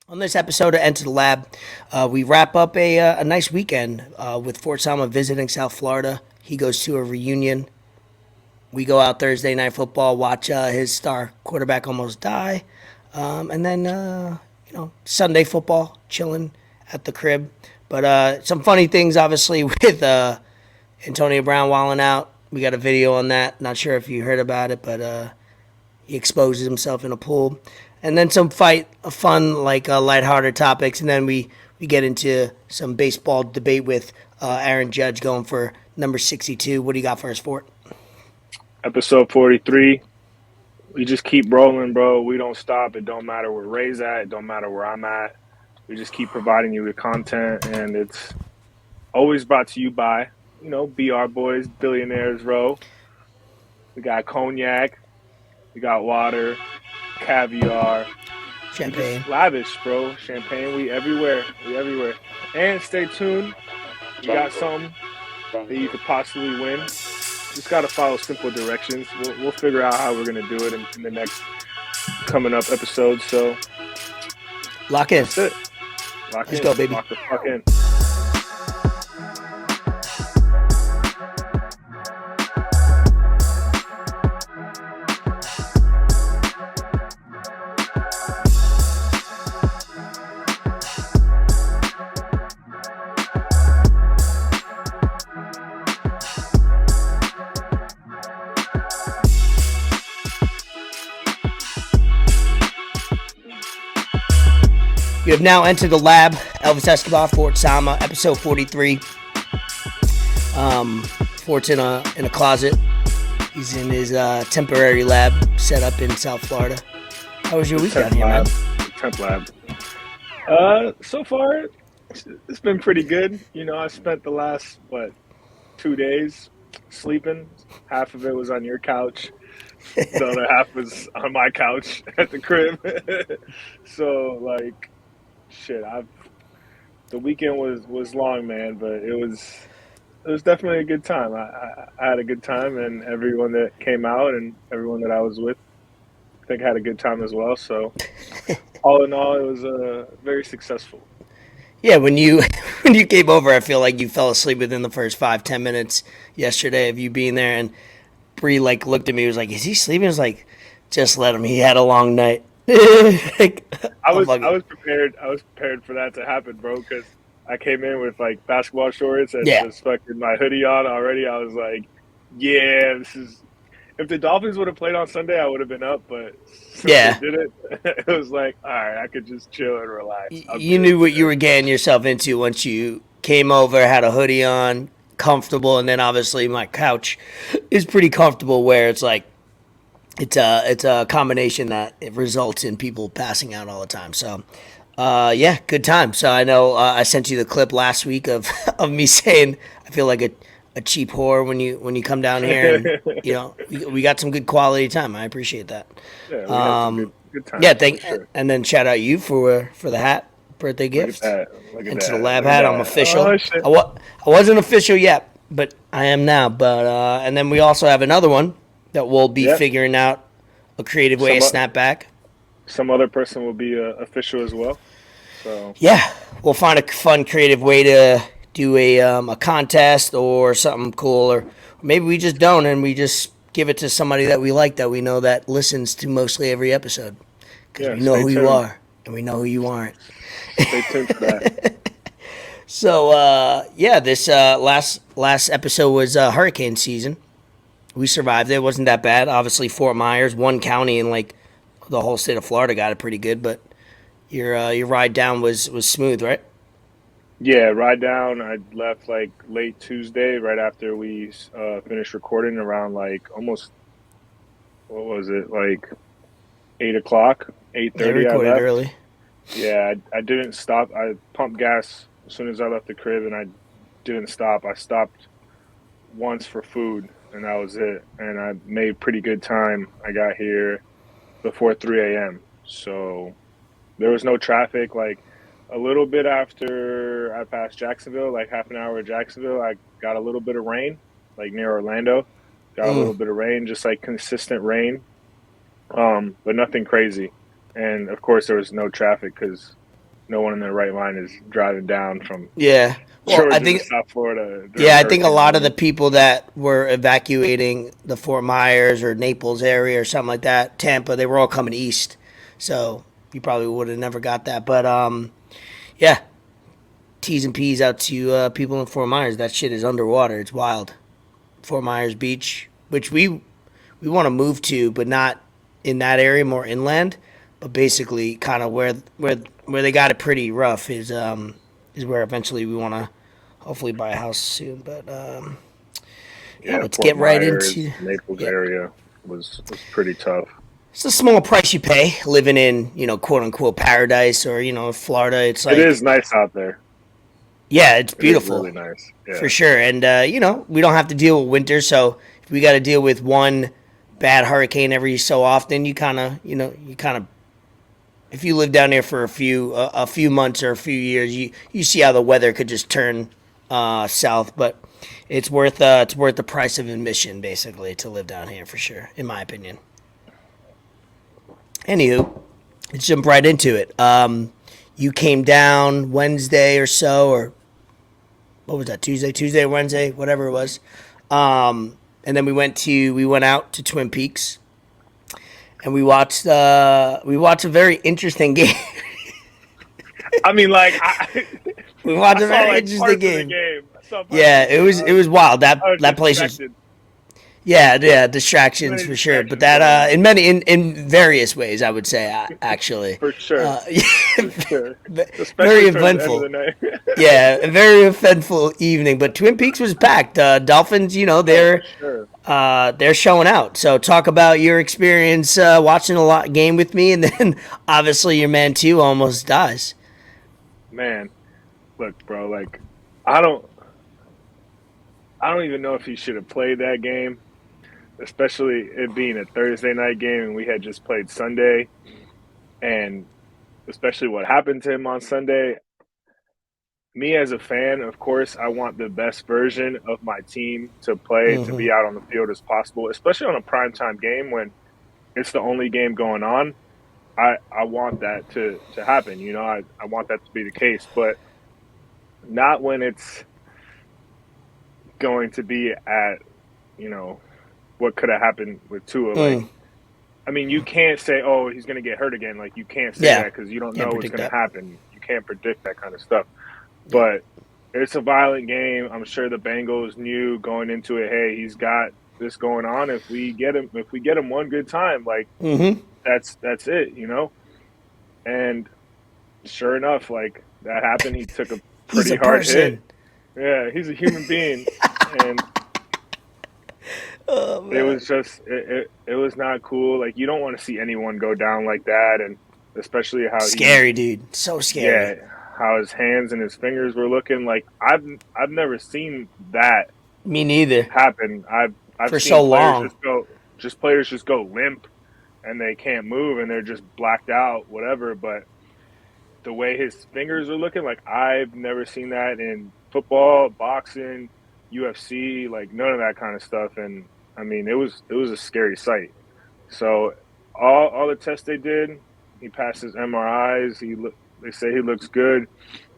On this episode of Enter the Lab, we wrap up a nice weekend with Fort Sama visiting South Florida. He goes to a reunion. We go out Thursday night football, watch his star quarterback almost die, and then Sunday football, chilling at the crib. But some funny things, obviously, with Antonio Brown walling out. We got a video on that. Not sure if you heard about it, but he exposes himself in a pool, and then some fun like lighthearted topics, and then we get into some baseball debate with Aaron Judge going for number 62. What do you got for us, Fort? Episode 43. We just keep rolling, bro. We don't stop. It don't matter where Ray's at. It don't matter where I'm at. We just keep providing you with content, and it's always brought to you by, BR Boys, Billionaires Row. We got cognac. We got water, caviar. Champagne. Just lavish, bro. Champagne. We everywhere. We everywhere. And stay tuned. We got something that you could possibly win. Just got to follow simple directions. We'll figure out how we're going to do it in the next coming up episodes. So Lock in. that's it. Let's go, baby. Lock the fuck in. You have now entered the lab. Elvis Escobar, Fort Sama, episode 43. Fort's in a closet. He's in his temporary lab set up in South Florida. How was your week down here, man? Temp lab. So far, it's been pretty good. I spent the last 2 days sleeping. Half of it was on your couch. The other half was on my couch at the crib. So shit, the weekend was long, man, but it was definitely a good time. I had a good time, and everyone that came out and everyone that I was with, I think had a good time as well. So all in all, it was very successful. Yeah, when you when you came over, I feel like you fell asleep within the first 5-10 minutes yesterday of you being there, and Bree looked at me, was like, "Is he sleeping?" I was like, "Just let him. He had a long night." I was prepared. I was prepared for that to happen, bro. Because I came in with basketball shorts and just fucking my hoodie on already. I was like, "Yeah, this is." If the Dolphins would have played on Sunday, I would have been up. But since they didn't, it was like, all right, I could just chill and relax. You knew what you were getting yourself into once you came over, had a hoodie on, comfortable, and then obviously my couch is pretty comfortable. Where it's like it's a combination that it results in people passing out all the time. So, yeah, good time. So I know I sent you the clip last week of of me saying I feel like a cheap whore when you come down here, and we got some good quality time. I appreciate that. Yeah, we had some good time. Yeah, sure. and then shout out you for the hat, birthday gift. Look at Into that. the lab Look at hat. that. I'm official. Oh, shit. I wasn't official yet, but I am now. But and then we also have another one that we'll be figuring out a creative way to snap back. Some other person will be official as well. So yeah, we'll find a fun, creative way to do a contest or something cool, or maybe we just don't and we just give it to somebody that we like, that we know that listens to mostly every episode, because we know who you are and we know who you aren't. Stay tuned for that. So yeah, this last episode was hurricane season. We survived it. It wasn't that bad. Obviously, Fort Myers, one county in the whole state of Florida, got it pretty good. But your ride down was smooth, right? Yeah, ride down. I left late Tuesday, right after we finished recording, around almost, what was it, 8 o'clock, 8:30. They recorded I left early. Yeah, I didn't stop. I pumped gas as soon as I left the crib, and I didn't stop. I stopped once for food, and that was it. And I made pretty good time. I got here before 3 a.m. So there was no traffic. A little bit after I passed Jacksonville, half an hour of Jacksonville, I got a little bit of rain, near Orlando. Got a little bit of rain, just consistent rain, but nothing crazy. And of course, there was no traffic because no one in their right mind is driving down from Yeah. Well, I Georgia to think South Florida during yeah, I think a hurricane lot of the season. people that were evacuating the Fort Myers or Naples area or something like that, Tampa, they were all coming east. So you probably would have never got that. But yeah, T's and P's out to people in Fort Myers. That shit is underwater. It's wild. Fort Myers Beach, which we want to move to, but not in that area, more inland. But basically, kind of where they got it pretty rough is where eventually we want to hopefully buy a house soon. But yeah, Yeah, let's Fort get right Myers, into Naples yeah. area was pretty tough. It's a small price you pay living in quote unquote paradise or Florida. It's It like is nice out there. yeah, it's It is beautiful really nice. for Yeah, sure. And we don't have to deal with winter, so if we got to deal with one bad hurricane every so often, you kind of if you live down there for a few months or a few years, you see how the weather could just turn south. But it's worth the price of admission basically to live down here for sure, in my opinion. Anywho, let's jump right into it. You came down Wednesday or so, or what was that? Tuesday, or Wednesday, whatever it was. And then we went out to Twin Peaks and we watched a very interesting game. I mean, like I, We watched I a saw very like interesting parts of the game. game. I saw parts of Yeah, the it game. was it was wild. That I was that place was distracted. yeah, distractions Many for sure. But distractions going that on in various ways, I would say actually, for sure, for sure. very Especially towards the end of the eventful. night. Yeah, a very eventful evening. But Twin Peaks was packed. Dolphins, Oh, for sure, they're showing out. So talk about your experience watching a lot game with me, and then obviously your man too almost dies. man. Look, bro. Like, I don't, I don't even know if he should have played that game, especially it being a Thursday night game and we had just played Sunday, and especially what happened to him on Sunday. Me as a fan, of course, I want the best version of my team to play to Hmm. be out on the field as possible, especially on a primetime game when it's the only game going on. I want that to happen. I want that to be the case, but not when it's going to be at you know what could have happened with Tua. Mm. Like, I mean, you can't say, "Oh, he's going to get hurt again." Like, you can't say Yeah, that because you don't can't know what's predict going to that. happen. You can't predict that kind of stuff. Yeah. But it's a violent game. I'm sure the Bengals knew going into it. Hey, he's got this going on. If we get him one good time, like Hmm. that's it. And sure enough, like that happened. He took a He's pretty a hard hit. person. Yeah, he's a human being, and Oh it man, was just it was not cool. Like you don't want to see anyone go down like that, and especially how scary dude. So yeah, scary. how his hands and his fingers were looking. Like I've never seen that Me neither. happen. I've For seen so players long. just go limp and they can't move and they're just blacked out, whatever. But the way his fingers are looking, like I've never seen that in football, boxing, UFC, like none of that kind of stuff. And I mean, it was a scary sight. So all the tests they did, he passed his MRIs. They say he looks good.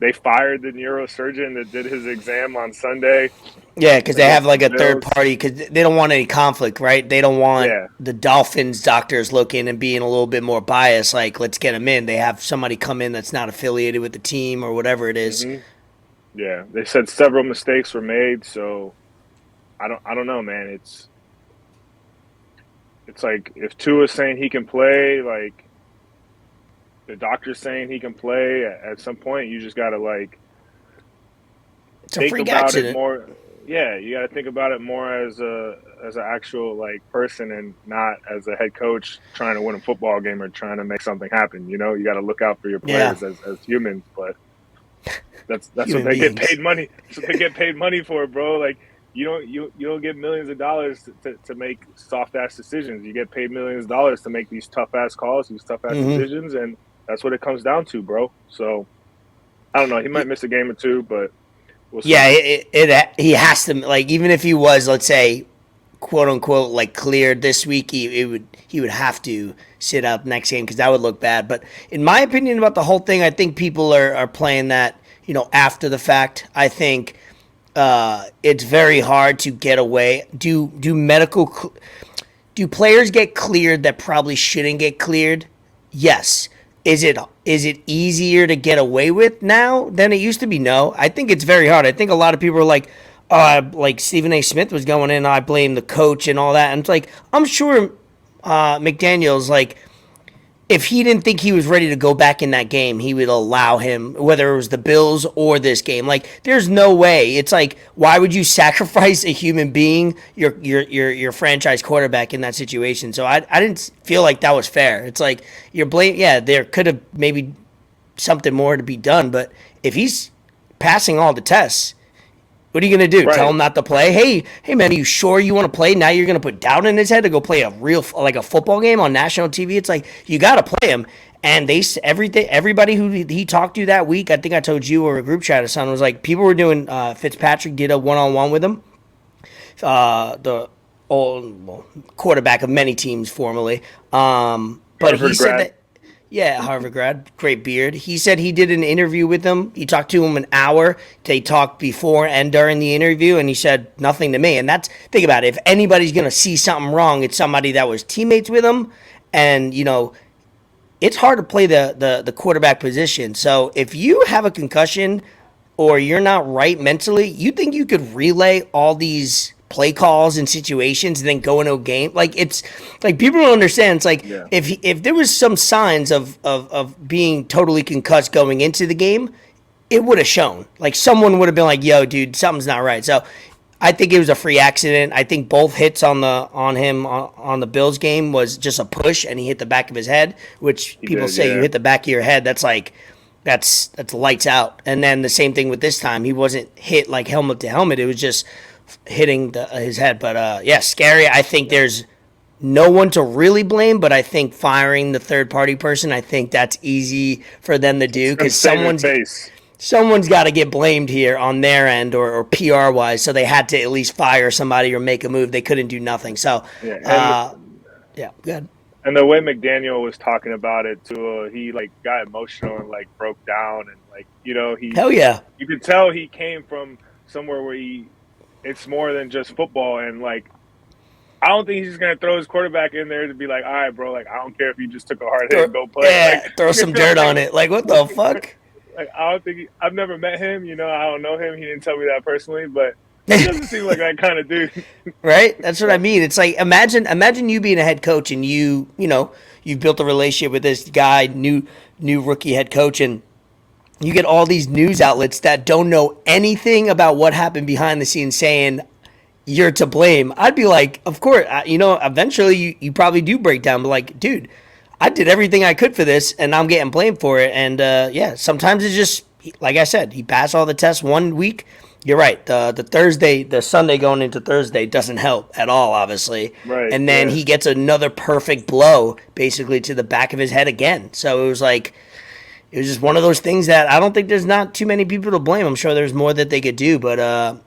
They fired the neurosurgeon that did his exam on Sunday Yeah, because they have against the like a third Bills. party because they don't want any conflict, right? They don't want Yeah. the Dolphins doctors looking and being a little bit more biased. Like, let's get them in. They have somebody come in that's not affiliated with the team or whatever it is. hmm Yeah. They said several mistakes were made, so I don't know, man. It's like if Tua's saying he can play, like the doctor's saying he can play, at some point you just gotta like It's a think freak about it accident. more. Yeah, you gotta think about it more as an actual like person and not as a head coach trying to win a football game or trying to make something happen. You gotta look out for your Yeah, players as humans, but that's what human they get beings. paid money. That's what they get paid money for, bro. Like you don't get millions of dollars to make soft ass decisions. You get paid millions of dollars to make these tough ass calls, these tough ass Hmm. decisions, and that's what it comes down to, bro. So I don't know. He might miss a game or two, but we'll see. Yeah, he has to like even if he was, let's say, quote unquote like cleared this week, he would have to sit out next game because that would look bad. But in my opinion about the whole thing, I think people are playing that after the fact. I think it's very hard to get away. Do players get cleared that probably shouldn't get cleared? Yes. Is it easier to get away with now than it used to be? No. I think it's very hard. I think a lot of people are like, like Stephen A. Smith was going in, I blame the coach and all that. And it's like, I'm sure McDaniels, like, if he didn't think he was ready to go back in that game, he would allow him, whether it was the Bills or this game. Like, there's no way. It's like, why would you sacrifice a human being, your franchise quarterback, in that situation? So I didn't feel like that was fair. It's like you're blame. Yeah, there could have maybe something more to be done, but if he's passing all the tests, what are you going to do? Right. Tell him not to play? Hey, man, are you sure you want to play? Now you're going to put doubt in his head to go play a real, like a football game on national TV? It's like, you got to play him. And everybody who he talked to that week, I think I told you or a group chat or something, was like, people were doing, Fitzpatrick did a one-on-one with him. The old quarterback of many teams formerly. But Harvard he said grad. that, yeah, Harvard grad, great beard. He said he did an interview with him. He talked to him an hour. They talked before and during the interview, and he said nothing to me. And think about it. If anybody's going to see something wrong, it's somebody that was teammates with him. And, it's hard to play the quarterback position. So if you have a concussion or you're not right mentally, you think you could relay all these play calls and situations and then go into a game? Like, it's like, people don't understand. It's like, Yeah. if there was some signs of being totally concussed going into the game, it would have shown. Like, someone would have been like, yo, dude, something's not right. So I think it was a free accident. I think both hits on the Bills game was just a push, and he hit the back of his head, which people say you hit the back of your head, that's like, that's lights out. And then the same thing with this time. He wasn't hit like helmet to helmet. It was just hitting his head. But yeah, scary. I think there's no one to really blame, but I think firing the third party person, I think that's easy for them to do because someone's got to get blamed here on their end or PR wise. So they had to at least fire somebody or make a move. They couldn't do nothing. So yeah, good. And the way McDaniel was talking about it too, he like got emotional and like broke down, and like he Hell yeah, you could tell he came from somewhere where it's more than just football, and like I don't think he's just gonna throw his quarterback in there to be like, all right, bro, like I don't care if you just took a hard hit and go play. Yeah, like, throw some dirt on it. Like, what the fuck? Like, I don't think I've never met him. I don't know him. He didn't tell me that personally, but he doesn't seem like that kind of dude. Right? That's what I mean. It's like, imagine you being a head coach and you've built a relationship with this guy, new rookie head coach, and you get all these news outlets that don't know anything about what happened behind the scenes saying you're to blame. I'd be like, of course, eventually you probably do break down, but like, dude, I did everything I could for this, and I'm getting blamed for it. And yeah, sometimes it's just like I said, he passed all the tests one week. You're right. The Sunday going into Thursday doesn't help at all, obviously. Right. And then he gets another perfect blow, basically to the back of his head again. So it was just one of those things that I don't think there's not too many people to blame. I'm sure there's more that they could do, but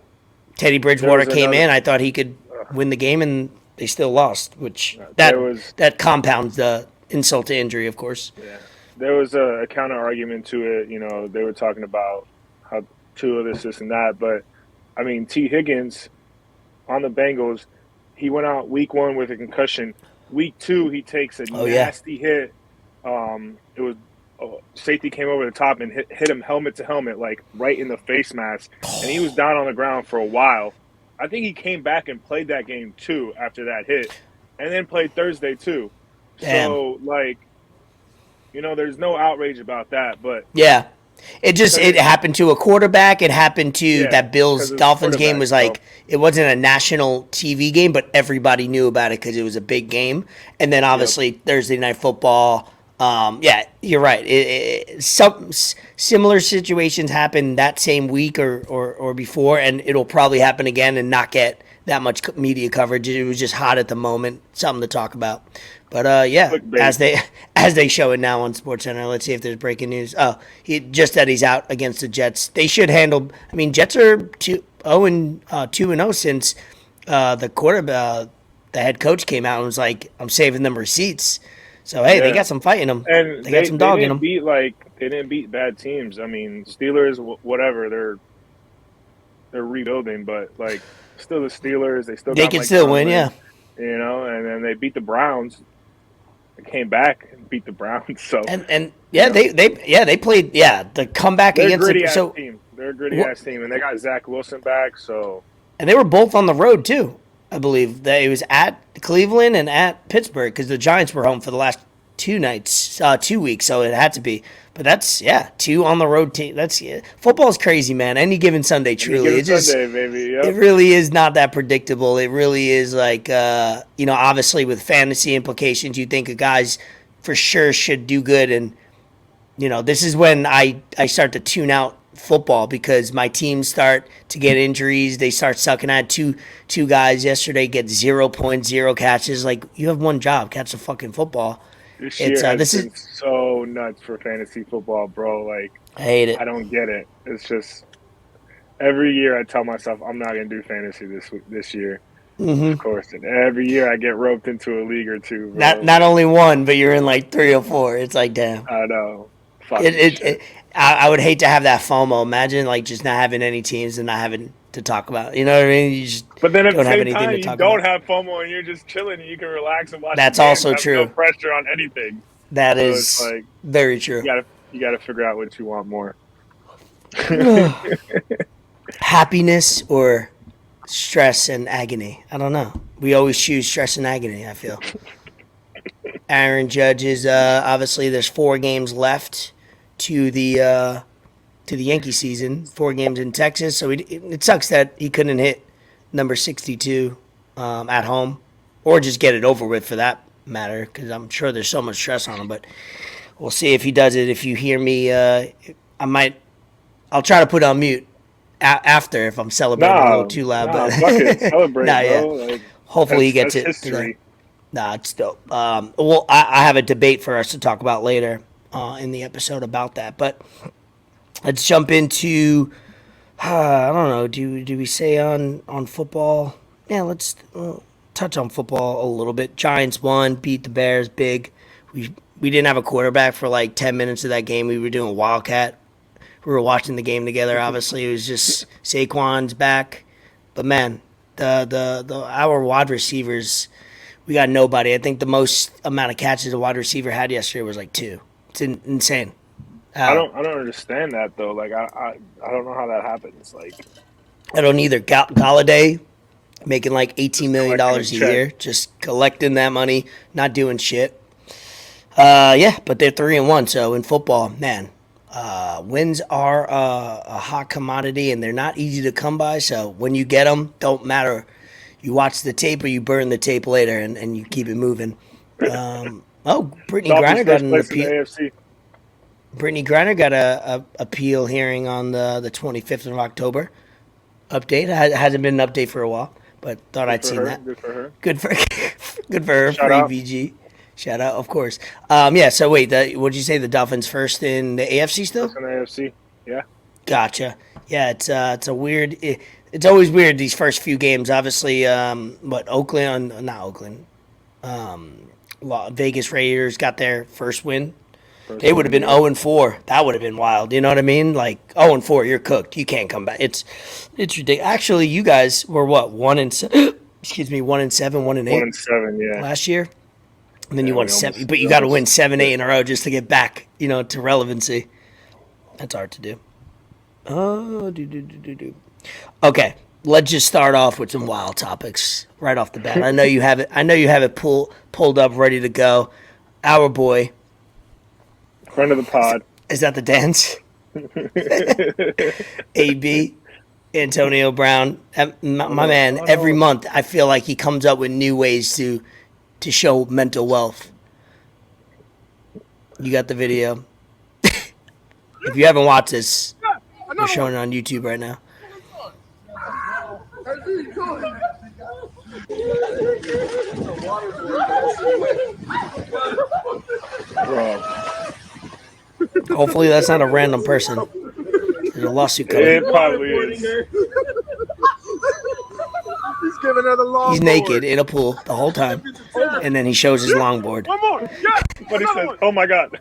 Teddy Bridgewater came in. I thought he could win the game, and they still lost, which that compounds the insult to injury, of course. Yeah. There was a counter argument to it. They were talking about how two of this and that, but I mean, T. Higgins on the Bengals, he went out week 1 with a concussion. Week 2, he takes a nasty hit. It was safety came over the top and hit him helmet to helmet, like right in the face mask, and he was down on the ground for a while. I think he came back and played that game too after that hit, and then played Thursday too. Damn. So like, there's no outrage about that, but yeah, it happened to a quarterback. It happened to that Bills Dolphins game. Was like, it wasn't a national TV game, but everybody knew about it because it was a big game. And then obviously Thursday Night Football. Yeah, you're right. Some similar situations happen that same week or before, and it'll probably happen again and not get that much media coverage. It was just hot at the moment, something to talk about. But yeah, as they show it now on SportsCenter, let's see if there's breaking news. Oh, that he's out against the Jets. They should handle. I mean, Jets are 2-0 since the quarterback, the head coach came out and was like, "I'm saving them receipts." So hey, they Yeah, got some fight in them. and They got some they dog in didn't them. beat they didn't beat bad teams. I mean, Steelers, whatever, they're rebuilding, but like still the Steelers. They still They got can Mike still win, Tomlin, yeah. and then they beat the Browns. They came back and beat the Browns. So And you yeah, know they played the comeback they're a against gritty the ass so team. They're a gritty ass team, and they got Zach Wilson back. So and they were both on the road too. I believe that it was at Cleveland and at Pittsburgh because the Giants were home for the last 2 nights, 2 weeks, so it had to be. But that's two on the road team. That's football's crazy, man. Any given Sunday, any truly, given it just Sunday, baby. it Yep. really is not that predictable. It really is like obviously with fantasy implications, you think a guys for sure should do good, and this is when I start to tune out football because my teams start to get injuries. They start sucking. I had two guys yesterday get 0.0 catches. Like, you have one job, catch the fucking football. This It's year has this is been so nuts for fantasy football, bro. Like I hate I it. don't get it. It's just every year I tell myself I'm not gonna do fantasy this year. Of course, and every year I get roped into a league or two, Not bro. not Like only one, but you're in like three or four. It's like, damn. I know, It, fucking it, shit. it I would hate to have that FOMO. Imagine like just not having any teams and not having to talk about. You know what I mean? You just But then at the don't have same anything time, to you talk don't about. have FOMO and you're just chilling and you can relax and watch the That's games, also have no true. pressure on anything. That So it's is like very true. you gotta figure out what you want more. Happiness or stress and agony. I don't know. We always choose stress and agony, I feel. Aaron Judge is obviously there's 4 games left to the Yankee season. 4 games in Texas, so it sucks that he couldn't hit number 62 at home, or just get it over with for that matter. Because I'm sure there's so much stress on him. But we'll see if he does it. If you hear me, I'll try to put it on mute after if I'm celebrating a little too loud. Nah, But fuck it, celebrate, nah, yeah. bro. Like Hopefully he gets that's it today. history. Nah, it's dope. Well, I have a debate for us to talk about later in the episode about that. But let's jump into I don't know. Do we say on football? Yeah, let's touch on football a little bit. Giants won, beat the Bears big. We didn't have a quarterback for like 10 minutes of that game. We were doing Wildcat. We were watching the game together. Obviously, it was just Saquon's back, but man, the our wide receivers, we got nobody. I think the most amount of catches a wide receiver had yesterday was like 2. It's insane. I don't understand that though. Like I don't know how that happens. Like I don't either. Galladay making like $18 just million collecting a dollars a check. year, just collecting that money, not doing shit. Yeah, but they're 3-1. So in football, man, wins are a hot commodity, and they're not easy to come by. So when you get them, don't matter. You watch the tape or you burn the tape later, and you keep it moving. Brittany Dolphins Griner got first an place in the appeal. AFC. Brittany Griner got a appeal hearing on the 25th of October. Update hasn't been an update for a while, but thought Good I'd for seen her. that. Good for her. Good for good for her. Shout Free out. VG. Shout out, of course. Yeah. So wait, what'd you say? The Dolphins first in the AFC still? First in the AFC. Yeah. Gotcha. Yeah, it's a weird. It's always weird these first few games. Obviously, Oakland, not Oakland. Vegas Raiders got their first win. First They would have one. been Yeah. 0-4. That would have been wild. You know what I mean? Like 0-4, you're cooked. You can't come back. It's ridiculous. Actually, you guys were what 1-7. Excuse me, 1-7, 1-8 1-7. Yeah. last year, and then Yeah. you won We 7. almost. But you We got to win almost. 7, 8 in a row just to get back, to relevancy. That's hard to do. Oh, do. Okay, let's just start off with some wild topics right off the bat. I know you have it. I know you have it pulled up, ready to go. Our boy, Friend of the pod. is that the dance? AB, Antonio Brown, my man. Oh Every no. month, I feel like he comes up with new ways to show mental wealth. You got the video. If you haven't watched this, we're showing it on YouTube right now. Bro. Hopefully, that's not a random person. There's a lawsuit coming. It probably is. him another longboard. He's naked in a pool the whole time, and then he shows his longboard. One more. Yeah. But he says, "Oh my god."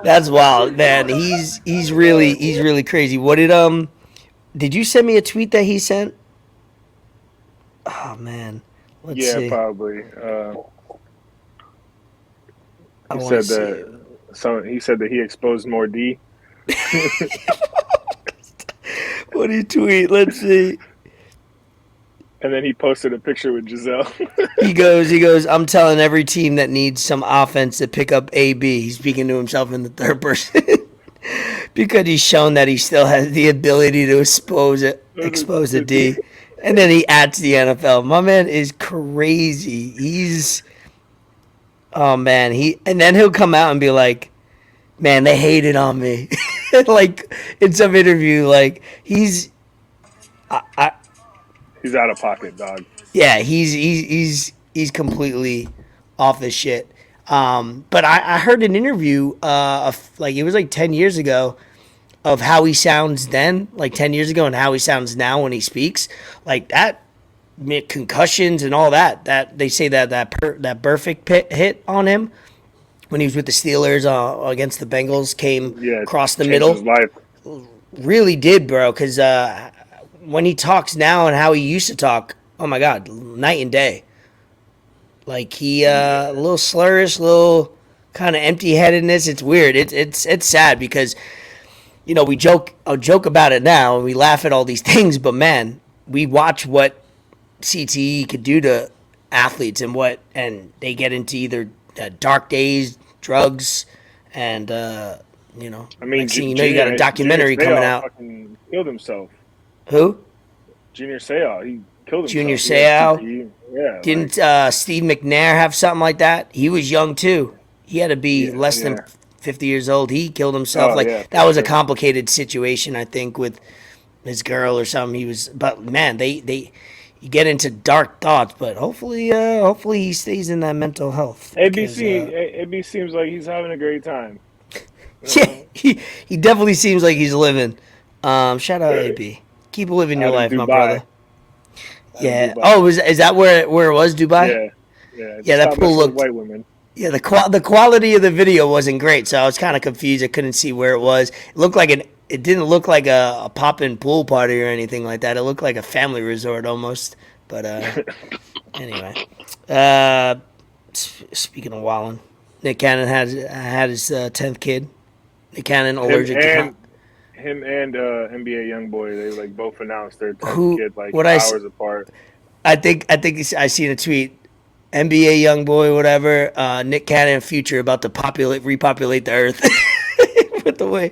That's wild, man. He's really crazy. What did you send me a tweet that he sent? Oh man, let's see. Probably. I He wanna said that. He said that he exposed more D. What did he tweet? Let's see. And then he posted a picture with Giselle. He goes, I'm telling every team that needs some offense to pick up AB. He's speaking to himself in the third person. Because he's shown that he still has the ability to expose a D. And then he adds the NFL. My man is crazy. Oh man, and then he'll come out and be like, man, they hated on me. Like in some interview, like he's out of pocket, dog. Yeah, he's completely off his shit. But I heard an interview like it was like 10 years ago of how he sounds then, like 10 years ago, and how he sounds now when he speaks. Like that concussions and all that. That they say that perfect hit on him when he was with the Steelers against the Bengals came across the middle. His life. Really did, bro. Because when he talks now and how he used to talk, oh my god, night and day. Like he a little slurish, little kind of empty-headedness. It's weird. It's sad because I'll joke about it now and we laugh at all these things, but man, we watch what CTE could do to athletes and they get into either dark days, drugs, and I mean, next thing you got a documentary coming out. Fucking killed himself. Who? Junior Seau. He killed himself. Junior Seau. Yeah. Didn't Steve McNair have something like that? He was young too. He had to be less than 50 years old. He killed himself. That was a complicated situation, I think, with his girl or something. But man, you get into dark thoughts. But hopefully he stays in that mental health. AB seems like he's having a great time. Yeah, he definitely seems like he's living. Shout out AB. Keep living your life, my brother. Yeah. Oh, is that where it was, Dubai? Yeah. Yeah, that pool looked. White women. Yeah, the quality of the video wasn't great, so I was kind of confused. I couldn't see where it was. It looked like it didn't look like a pop-in pool party or anything like that. It looked like a family resort almost. But anyway, speaking of wilding, Nick Cannon had his 10th kid. Nick Cannon allergic to him and NBA YoungBoy. They both announced their 10th kid hours apart. I think I seen a tweet. NBA YoungBoy, whatever. Nick Cannon Future about to repopulate the earth. With the way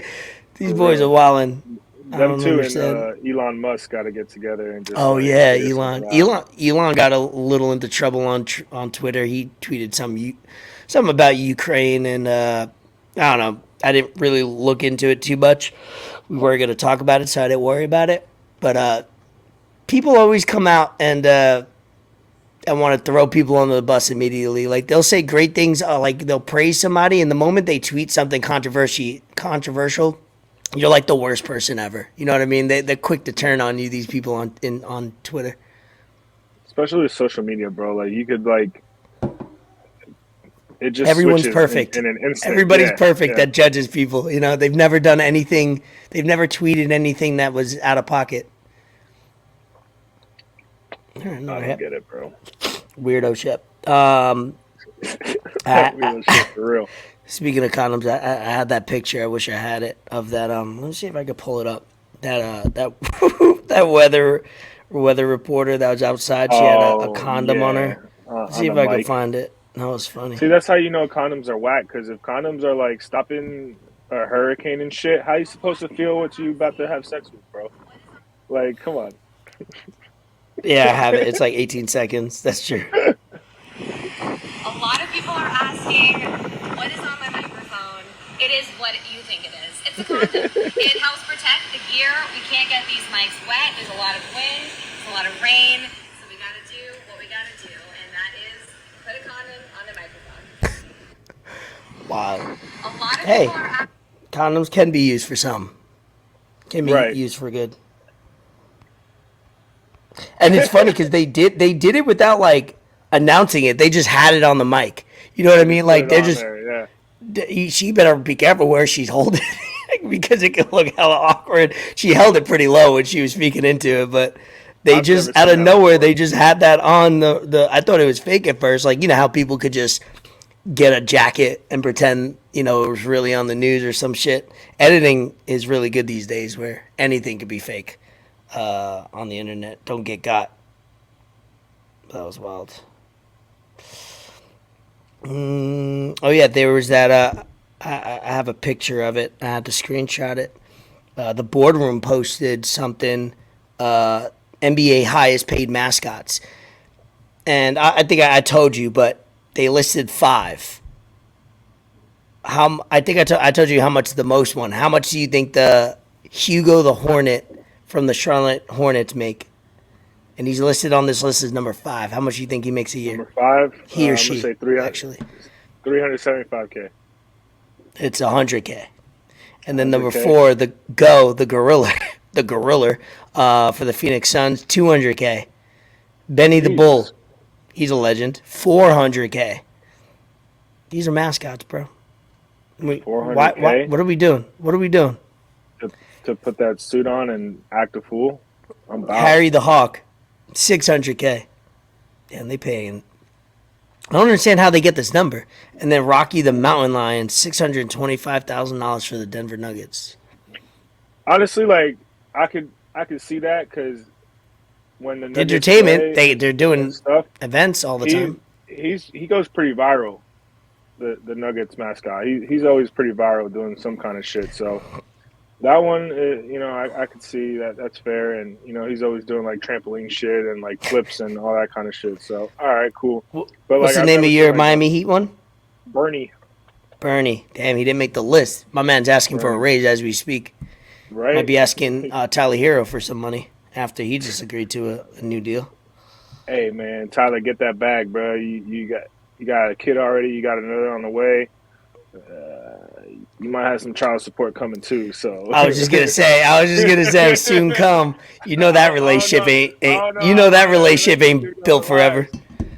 these boys are wilding. Them two and Elon Musk got to get together and just. Oh yeah, Elon got a little into trouble on Twitter. He tweeted something about Ukraine, and I don't know. I didn't really look into it too much. We were going to talk about it, so I didn't worry about it. But people always come out and want to throw people under the bus immediately. Like they'll say great things, like they'll praise somebody, and the moment they tweet something controversial, you're like the worst person ever. You know what I mean? They're quick to turn on you. These people on Twitter, especially with social media, bro. Like you could it just everyone's perfect in an instant. Everybody's perfect that judges people. They've never done anything. They've never tweeted anything that was out of pocket. I don't get it, bro. Weirdo shit. Weirdo shit for real. Speaking of condoms, I had that picture. I wish I had it of that. Let me see if I could pull it up. That that weather reporter that was outside. She had a condom on her. Let's see if I can find it. That was funny. See, that's how you know condoms are whack. Because if condoms are stopping a hurricane and shit, how you supposed to feel what you about to have sex with, bro? Come on. Yeah, I have it. It's 18 seconds. That's true. A lot of people are asking, what is on my microphone? It is what you think it is. It's a condom. It helps protect the gear. We can't get these mics wet. There's a lot of wind. There's a lot of rain. So we got to do what we got to do. And that is put a condom on the microphone. Wow. A lot of people are asking. Condoms can be used for some. Can be used for good. And it's funny because they did it without like announcing it. They just had it on the mic. You know what I mean? Like they're just. There, She better be careful where she's holding it because it can look hella awkward. She held it pretty low when she was speaking into it, but they I've just never out seen of that nowhere before. they just had that on the. I thought it was fake at first, like you know how people could just get a jacket and pretend it was really on the news or some shit. Editing is really good these days, where anything could be fake on the internet. Don't get got. That was wild. Oh yeah, there was that. I have a picture of it. I had to screenshot it. The boardroom posted something. NBA highest paid mascots, and I think I told you, but they listed 5. I think I told you how much the most one. How much do you think the Hugo the Hornet from the Charlotte Hornets make? And he's listed on this list as number 5. How much do you think he makes a year? Number 5. He or I'm she, gonna say actually. 375K. It's 100K. And then number 100K. 4, the gorilla, the gorilla, for the Phoenix Suns, 200K. Benny the Bull, Jesus. he's a legend, 400K. These are mascots, bro. 400K? What are we doing? What are we doing? To put that suit on and act a fool? I'm about. Harry the Hawk, 600K. Damn, they paying. I don't understand how they get this number. And then Rocky the Mountain Lion, $625,000 for the Denver Nuggets. Honestly, like I could see that because when the Nuggets Entertainment, play they're doing and stuff, events all the time. he goes pretty viral. The Nuggets mascot, he's always pretty viral doing some kind of shit. So that one, I could see that that's fair, and he's always doing like trampoline shit and like flips and all that kind of shit. So all right, cool. But What's the name of your Miami Heat one? Bernie. Bernie. Damn, he didn't make the list. My man's asking for a raise as we speak. Right. Might be asking Tyler Hero for some money after he just agreed to a new deal. Hey man, Tyler, get that bag, bro. You got a kid already. You got another on the way. You might have some child support coming too. So I was just gonna say, soon come. You know that relationship ain't built forever.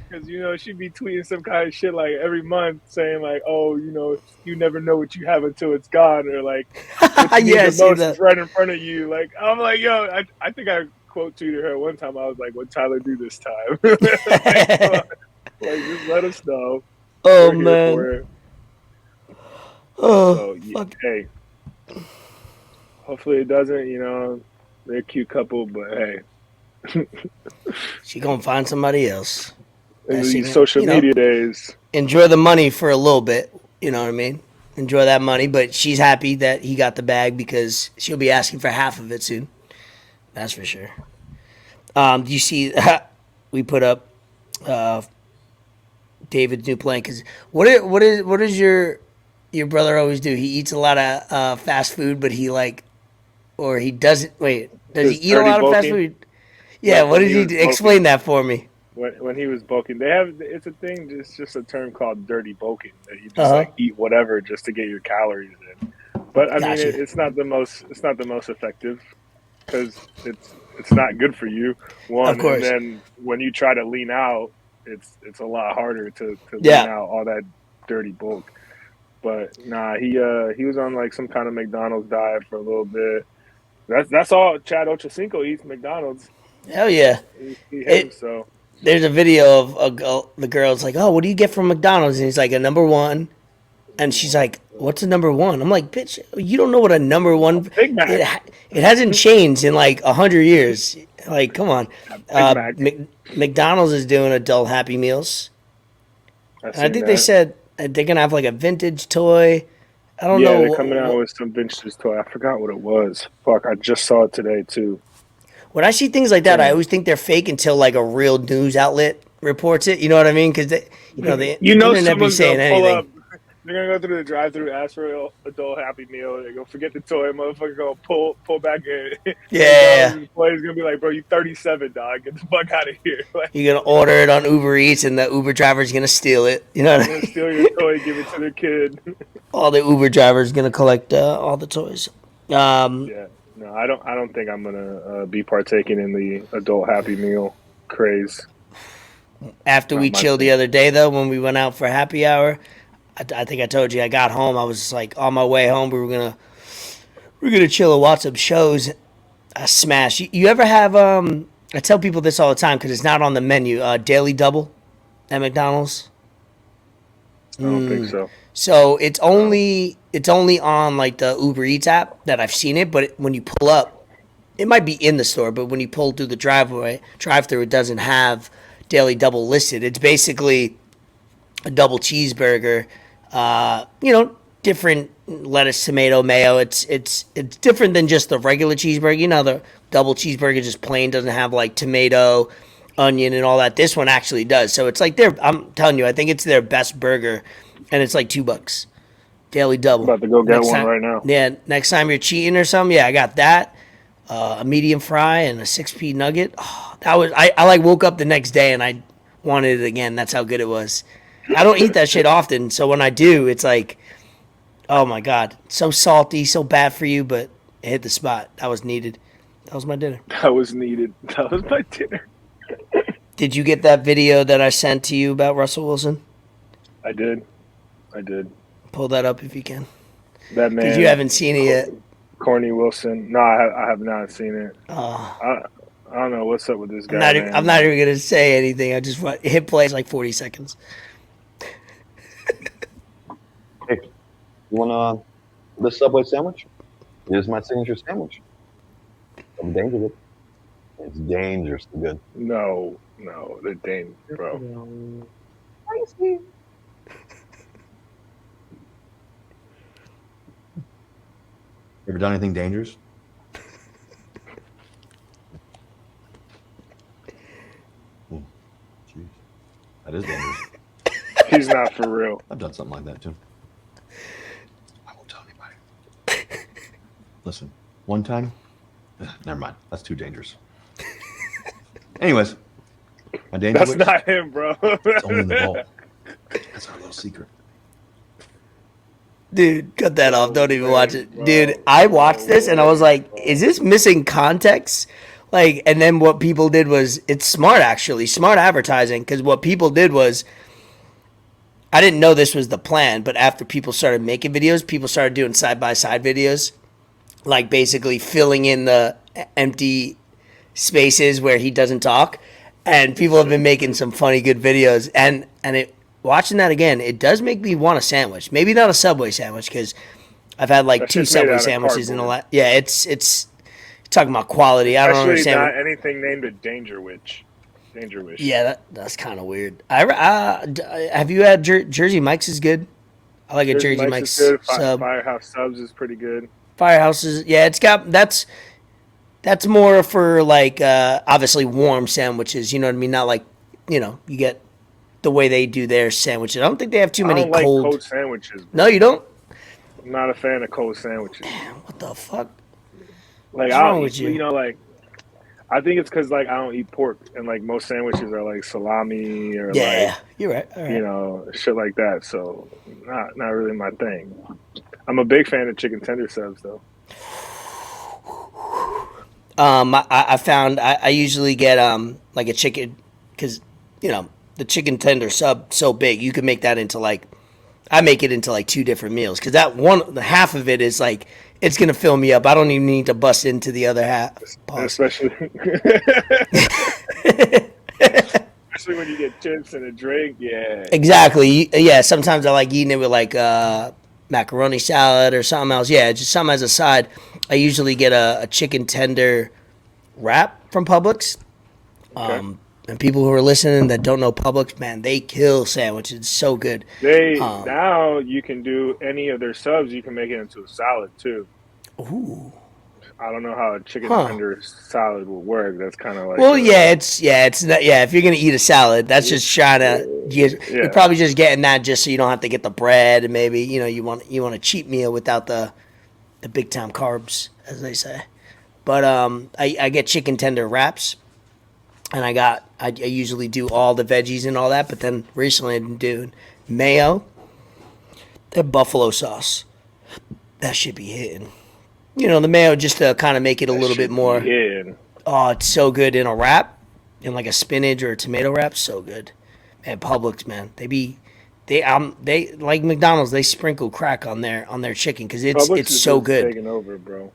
Because she'd be tweeting some kind of shit like every month saying like, oh, you never know what you have until it's gone, or like what you need the most is right in front of you. Like I'm like, yo, I think I quote tweeted her one time. I was like, what Tyler do this time? Like just let us know. Oh man. Oh, so, fuck. Hey, hopefully it doesn't. They're a cute couple, but hey, she gonna find somebody else. In these social media days, enjoy the money for a little bit. You know what I mean? Enjoy that money, but she's happy that he got the bag because she'll be asking for half of it soon. That's for sure. Do you see? We put up David's new plan because what is your brother always do? He eats a lot of fast food, but he doesn't. Wait, does he eat a lot of fast food? Yeah. Like what did he do? Explain that for me. When he was bulking, it's a thing. It's just a term called dirty bulking that you just eat whatever just to get your calories in. But I mean, it's not the most effective because it's not good for you. One, of course. And then when you try to lean out, it's a lot harder to lean out all that dirty bulk. But nah, he was on like some kind of McDonald's diet for a little bit. That's all Chad Ochocinco eats, McDonald's. Hell yeah. So there's a video of the girl's like, oh, what do you get from McDonald's? And he's like, a number one. And she's like, what's a number one? I'm like, bitch, you don't know what a number one. Big Mac. It hasn't changed in like 100 years. Like, come on. McDonald's is doing adult Happy Meals. I think they said they're going to have like a vintage toy. I don't know. Yeah, they're coming out with some vintage toy. I forgot what it was. Fuck, I just saw it today too. When I see things like that, I always think they're fake until like a real news outlet reports it. You know what I mean? Because the internet be saying anything. Up. They're gonna go through the drive-through, ask for an adult Happy Meal. They go forget the toy, motherfucker. Go pull back in. Yeah. The employee's gonna be like, bro, you 37, dog. Get the fuck out of here. Like, you're gonna order it on Uber Eats, and the Uber driver's gonna steal it. You know what I mean? Steal your toy, give it to the kid. All the Uber drivers gonna collect all the toys. Yeah. No, I don't. I don't think I'm gonna be partaking in the adult Happy Meal craze. After we Not my chilled the thing. other day, though, when we went out for happy hour, I think I told you I got home. I was like on my way home. We were gonna chill and watch some shows. I smash. You ever have I tell people this all the time because it's not on the menu. Daily Double at McDonald's. I don't think so. So it's only on like the Uber Eats app that I've seen it. But when you pull up, it might be in the store. But when you pull through the drive-through, it doesn't have Daily Double listed. It's basically a double cheeseburger. Different lettuce, tomato, mayo. It's different than just the regular cheeseburger. The double cheeseburger just plain doesn't have like tomato, onion, and all that. This one actually does. So it's like I'm telling you, I think it's their best burger, and it's like $2. Daily Double. About to go get Next one time- right now. Yeah, next time you're cheating or something, yeah, I got that. A medium fry and a 6P nugget. Oh, that was I like woke up the next day and I wanted it again. That's how good it was. I don't eat that shit often, so when I do, it's like, oh my god, so salty, so bad for you, but it hit the spot. That was needed. That was my dinner. That was needed. That was my dinner. Did you get that video that I sent to you about Russell Wilson? I did. I did. Pull that up if you can. That man. Because you haven't seen it yet. Corny Wilson. No, I have not seen it. I don't know what's up with this guy. I'm not even gonna say anything. I just hit play. It's like 40 seconds. Hey, you want the Subway sandwich? Here's my signature sandwich. I'm dangerous. It's dangerously good. No, the Dane, bro. Ever done anything dangerous? Jeez, that is dangerous. He's not for real. I've done something like that too. I won't tell anybody. Listen, one time, never mind. That's too dangerous. Anyways, my danger That's witch, not him, bro. it's only in the vault. That's our little secret. Dude, cut that off. Don't even watch it. Bro, Dude, I watched this and I was like, is this missing context? Like, and then what people did was, it's smart actually, smart advertising. Because what people did was, I didn't know this was the plan, but after people started making videos, people started doing side-by-side videos. Like basically filling in the empty spaces where he doesn't talk. And people have been making some funny, good videos. And watching that again, it does make me want a sandwich. Maybe not a Subway sandwich because I've had like That 2 shit's made Subway out of sandwiches in a cardboard. lot. Yeah, it's talking about quality. I don't Actually, understand. not anything named a Danger Witch. Danger Wish. Yeah, that's kind of weird. Have you had Jersey Mike's is good? I like a Jersey Mike's is good. sub. Firehouse Subs is pretty good. Firehouses, yeah, it's got that's more for like obviously warm sandwiches. You know what I mean? Not like you get the way they do their sandwiches. I don't think they have too I many don't like cold. cold sandwiches. Bro. No, you don't. I'm not a fan of cold sandwiches. What the fuck? Like What's I wrong don't, with you? like I think it's because like I don't eat pork, and like most sandwiches are like salami or Yeah, you're right. All right. like shit like that. So not really my thing. I'm a big fan of chicken tender subs though. I found I usually get like a chicken because the chicken tender sub so big you can make that into like I make it into like 2 different meals because the half of it is like it's gonna fill me up. I don't even need to bust into the other half. Pause. Especially especially when you get chips and a drink. Yeah. Exactly. Yeah. Sometimes I like eating it with like macaroni salad or something else. Yeah, just something as a side. I usually get a chicken tender wrap from Publix. Okay. And people who are listening that don't know Publix, man, they kill sandwiches. It's so good. They now you can do any of their subs. You can make it into a salad too. Ooh. I don't know how a chicken Huh. tender salad would work. That's kind of like Well, it's not. Yeah, if you're gonna eat a salad, that's just trying to. You're probably just getting that just so you don't have to get the bread and maybe you want a cheap meal without the big time carbs, as they say. But I get chicken tender wraps, and I usually do all the veggies and all that. But then recently I've been doing mayo, that buffalo sauce. That should be hitting. You know, the mayo just to kind of make it a little bit more. Yeah. Oh, it's so good in a wrap, in like a spinach or a tomato wrap. So good, man. Publix, man, they like McDonald's. They sprinkle crack on their chicken because Publix it's is so just good. taking over, bro.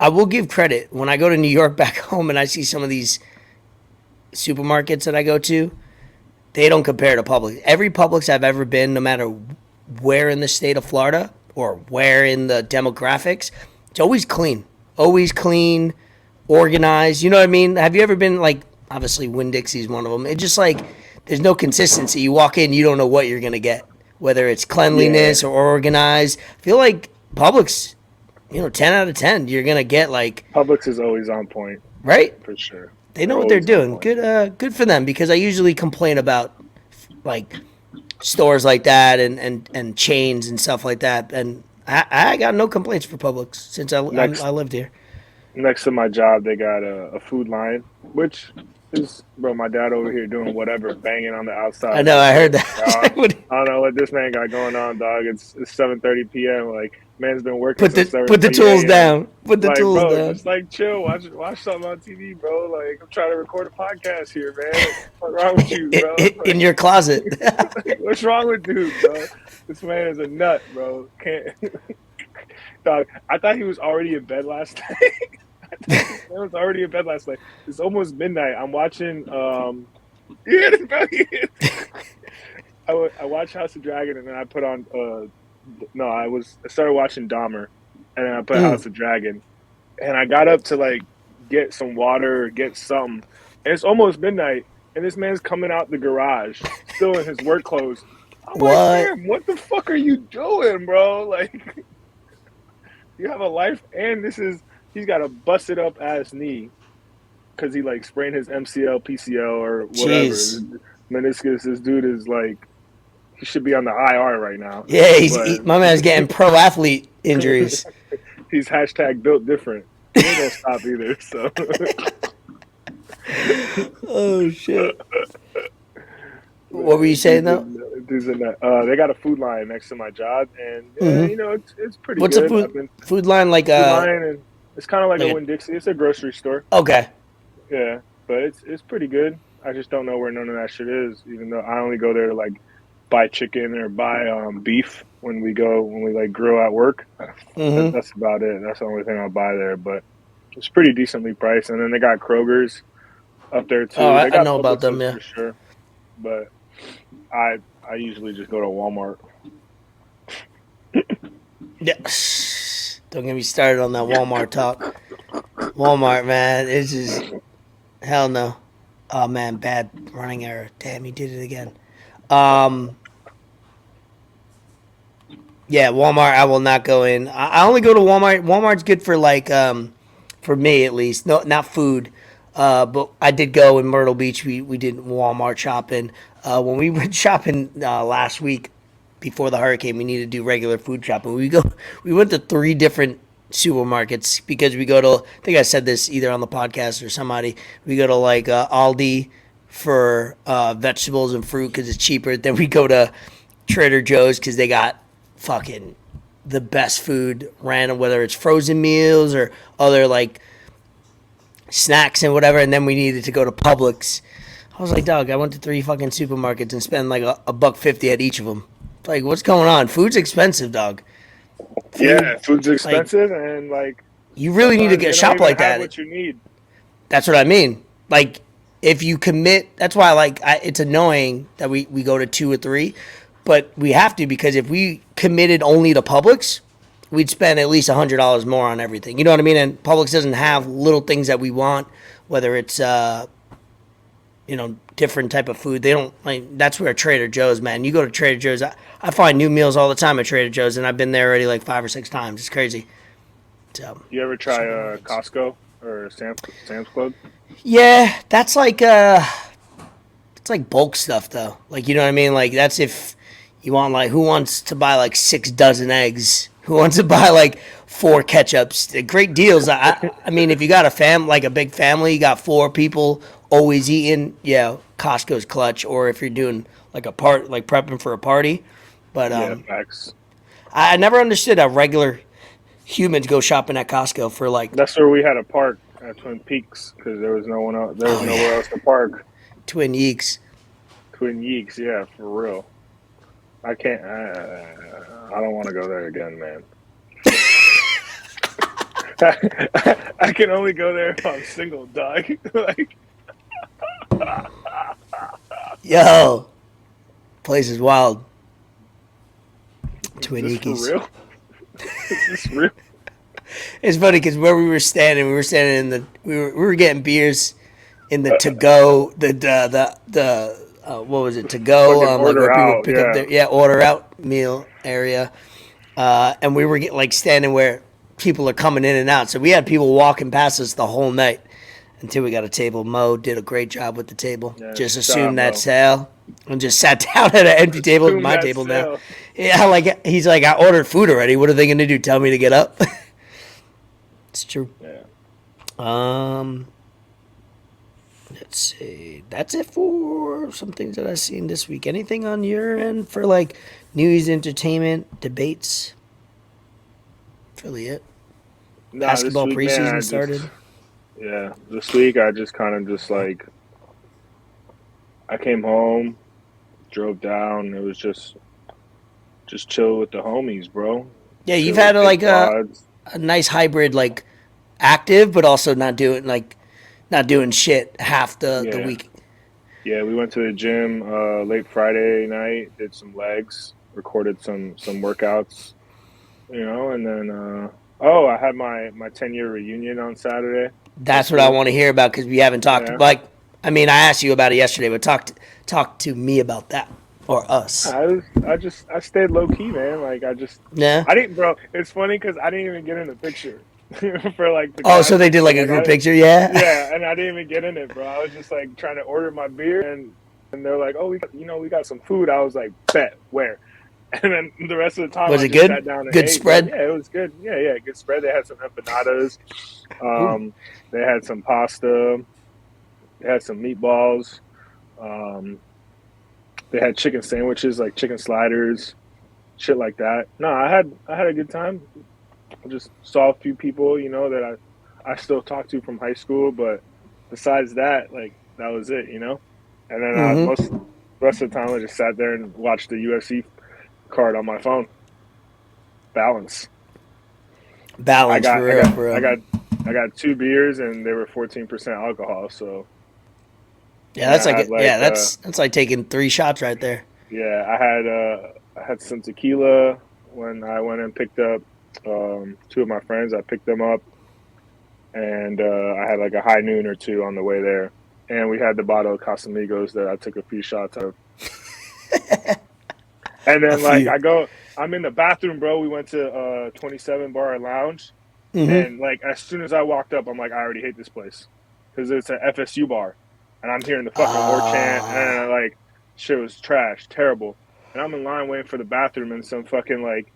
I will give credit when I go to New York back home and I see some of these supermarkets that I go to. They don't compare to Publix. Every Publix I've ever been, no matter where in the state of Florida or where in the demographics, it's always clean, organized. You know what I mean? Have you ever been like? Obviously, Winn-Dixie's one of them. It's just like there's no consistency. You walk in, you don't know what you're gonna get, whether it's cleanliness or organized. I feel like Publix, 10 out of 10, you're gonna get like Publix is always on point, right. for sure. They know what they're doing. Good for them because I usually complain about like stores like that and chains and stuff like that, and I got no complaints for Publix since I lived here. Next to my job, they got a food line, which is, bro, my dad over here doing whatever, banging on the outside. I know, I heard that. I don't know what this man got going on, dog. It's 7:30 p.m. Like, man's been working Put the since tools down. Put the tools bro, down. just like chill, watch something on TV, bro. Like, I'm trying to record a podcast here, man. What's wrong with you, bro? In your closet. What's wrong with dude, bro? This man is a nut, bro. Can't. Dog, I thought he was already in bed last night. I was already in bed last night. It's almost midnight. I'm watching. I watched House of Dragon, and then I put on. I started watching Dahmer, and then I put House of Dragon, and I got up to like get some water, or get something, and it's almost midnight, and this man's coming out the garage, still in his work clothes. I'm What? like, damn, what the fuck are you doing, bro? Like, you have a life, and he's got a busted up ass knee because he like sprained his MCL, PCL, or whatever. Jeez. Meniscus. This dude is like, he should be on the IR right now. Yeah, my man's getting pro athlete injuries. He's #built different. He ain't gonna stop either. So. Oh shit. What were you saying though? They got a food line next to my job, and it's pretty What's good. a food line like? Food line, and it's kind of like like a Winn-Dixie. It's a grocery store. Okay. Yeah, but it's pretty good. I just don't know where none of that shit is. Even though I only go there to like buy chicken or buy beef when we like grill at work. That's about it. That's the only thing I'll buy there. But it's pretty decently priced. And then they got Kroger's up there too. Oh, I know about them. Yeah, for sure. But I usually just go to Walmart. Yeah. Don't get me started on that Walmart talk. Walmart, man, it's just hell no. Oh man, bad running error. Damn, he did it again. Yeah, Walmart. I will not go in. I only go to Walmart. Walmart's good for like, for me at least. No, not food. But I did go in Myrtle Beach. We did Walmart shopping. When we went shopping last week before the hurricane, we needed to do regular food shopping. We went to 3 different supermarkets because we go to, I think I said this either on the podcast or somebody, we go to like Aldi for vegetables and fruit because it's cheaper. Then we go to Trader Joe's because they got fucking the best food, random, whether it's frozen meals or other like snacks and whatever. And then we needed to go to Publix. I was like, dog, I went to 3 fucking supermarkets and spent like $1.50 at each of them. Like, what's going on? Food's expensive, dog. Food's expensive, and like you really need to get a shop like that. What you need. That's what I mean. Like, if you commit, that's why it's annoying that we go to 2 or 3, but we have to, because if we committed only to Publix, we'd spend at least $100 more on everything. You know what I mean? And Publix doesn't have little things that we want, whether it's different type of food. They don't like. That's where Trader Joe's, man. You go to Trader Joe's. I find new meals all the time at Trader Joe's, and I've been there already like 5 or 6 times. It's crazy. So, you ever try Costco or Sam's Club? Yeah, that's like it's like bulk stuff though. Like, you know what I mean? Like, that's if you want, like, who wants to buy like 6 dozen eggs? Who wants to buy like 4 ketchups? They're great deals. I mean, if you got a big family, you got 4 people always eating, yeah, Costco's clutch. Or if you're doing like prepping for a party. But facts. I never understood how regular humans go shopping at Costco for like That's where we had a park at Twin Peaks because there was no one else. There was nowhere else to park. Twin Yeeks. Twin Yeeks, yeah, for real. I can't. I don't want to go there again, man. I can only go there if I'm single, dog. Like, Yo, place is wild. Twin is this Yeekies. for real? Is this real? It's funny because where we were standing in the we were getting beers in the to go what was it to go Fucking like where order people out, pick up their order out meal area, and we were like standing where people are coming in and out. So we had people walking past us the whole night until we got a table. Mo did a great job with the table. Yeah, Just good assumed job, that Mo. sale and just sat down at an empty table at Assume my that table now. sale. Yeah, like he's like, I ordered food already. What are they gonna do? Tell me to get up? It's true. Yeah. Let's see. That's it for some things that I've seen this week. Anything on your end for like news, entertainment, debates? That's really it. Nah, Basketball this week, man, preseason started. Yeah, this week I just kind of just like I came home, drove down. It was just chill with the homies, bro. Yeah, you've Chill had with like big pods. a nice hybrid, like active, but also not doing shit half the Yeah. week. Yeah, we went to the gym late Friday night, did some legs, recorded some workouts, and then I had my 10-year reunion on Saturday. That's what I want to hear about because we haven't talked. Yeah. Like, I mean, I asked you about it yesterday, but talk to me about that or us. I stayed low key, man. Like Yeah. I didn't, bro. It's funny because I didn't even get in the picture for like the Oh, guys. so they did like a group picture, yeah. Yeah, and I didn't even get in it, bro. I was just like trying to order my beer, and they're like, "Oh, we got some food." I was like, "Bet, where?" And then the rest of the time, Was I it just good? sat down and Good ate. spread? Yeah, it was good. Yeah, good spread. They had some empanadas. They had some pasta. They had some meatballs. They had chicken sandwiches, like chicken sliders, shit like that. No, I had a good time. I just saw a few people, that I still talk to from high school, but besides that, like that was it, And then most the rest of the time I just sat there and watched the UFC card on my phone. Balance. Balance for real, for real. I got 2 beers and they were 14% alcohol, so Yeah, that's I had, that's like taking 3 shots right there. yeah, I had some tequila when I went and picked up 2 of my friends. I picked them up, and I had like a high noon or 2 on the way there. And we had the bottle of Casamigos that I took a few shots of. And then like I'm in the bathroom, bro. We went to 27 Bar and Lounge, and like as soon as I walked up, I'm like, I already hate this place because it's an FSU bar, and I'm hearing the fucking war chant, and like shit was trash, terrible. And I'm in line waiting for the bathroom, and some fucking like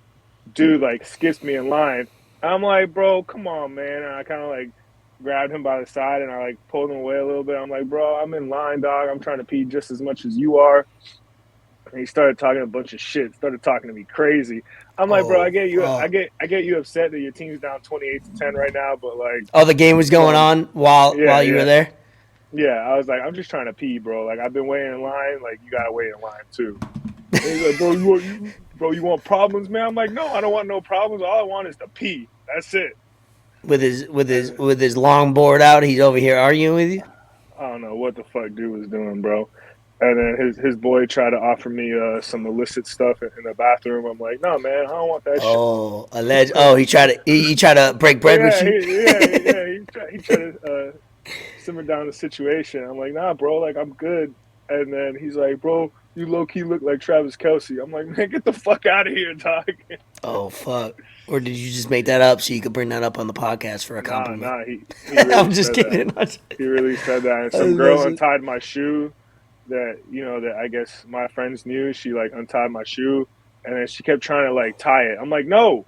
dude like skips me in line. I'm like, bro, come on, man. And I kind of like grabbed him by the side, and I like pulled him away a little bit. I'm like, bro, I'm in line, dog. I'm trying to pee just as much as you are. And he started talking a bunch of shit. Started talking to me crazy. I'm like, bro, I get you. I get you upset that your team's down 28-10 right now, but like, oh, the game was going on while you were there. Yeah, I was like, I'm just trying to pee, bro. Like, I've been waiting in line. Like, you gotta wait in line too. And he's like, bro, you want problems, man? I'm like, no, I don't want no problems. All I want is to pee. That's it. With his long board out, he's over here arguing with you. I don't know what the fuck dude was doing, bro. And then his boy tried to offer me some illicit stuff in the bathroom. I'm like, no, man, I don't want that shit. Oh, alleged. Oh, he tried to break bread with you. He tried to simmer down the situation. I'm like, nah, bro, like I'm good. And then he's like, bro, you low key look like Travis Kelce. I'm like, man, get the fuck out of here, dog. Oh fuck. Or did you just make that up so you could bring that up on the podcast for a compliment? Nah, he really I'm just kidding. He really said that. And some girl untied my shoe that I guess my friends knew. She like untied my shoe, and then she kept trying to like tie it. I'm like, no,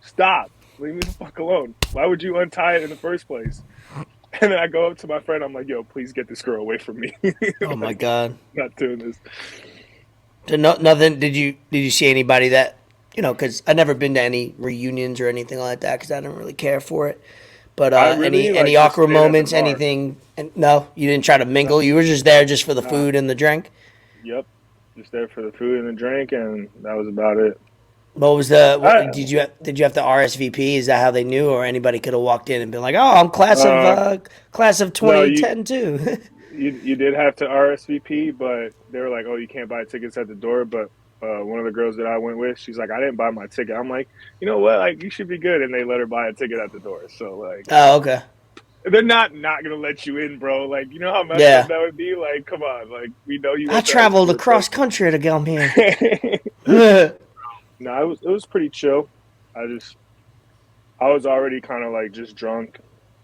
stop, leave me the fuck alone. Why would you untie it in the first place? And then I go up to my friend. I'm like, yo, please get this girl away from me. Oh my god, not doing this. So nothing. Did you see anybody that you know, because I've never been to any reunions or anything like that because I didn't really care for it. But I really any just awkward stayed at the moments, bar. anything? No, you didn't try to mingle. You were just there just for the food and the drink. Yep, just there for the food and the drink, and that was about it. What was did you have to RSVP? Is that how they knew, or anybody could have walked in and been like, "Oh, I'm class of No, 2010 too." you did have to RSVP, but they were like, "Oh, you can't buy tickets at the door." But one of the girls that I went with, she's like, "I didn't buy my ticket." I'm like, "You know what? Like, you should be good." And they let her buy a ticket at the door. So like, Oh, okay. they're not gonna let you in, bro. Like, you know how messed Yeah. up that would be. Like, come on, like we know you. I traveled across country to come here. No, it was pretty chill. I was already kind of like just drunk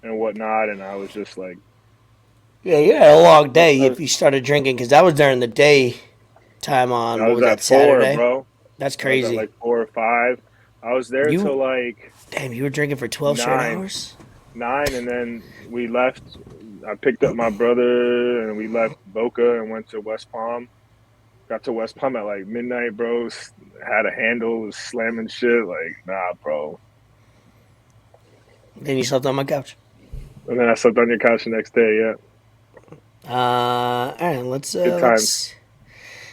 and whatnot, and I was just like, Yeah, you had a long day I if you started drinking because that was during the day time on I what was was at that Saturday? 4, bro. That's I was at crazy. like 4 or 5. I was there You- till like Damn, you were drinking for 12 straight 9. hours? 9, and then we left. I picked up my brother, and we left Boca and went to West Palm. Got to West Palm at like midnight, bro. Had a handle, was slamming shit. Like, nah, bro. Then you slept on my couch. And then I slept on your couch the next day. Yeah, All right, let's good times.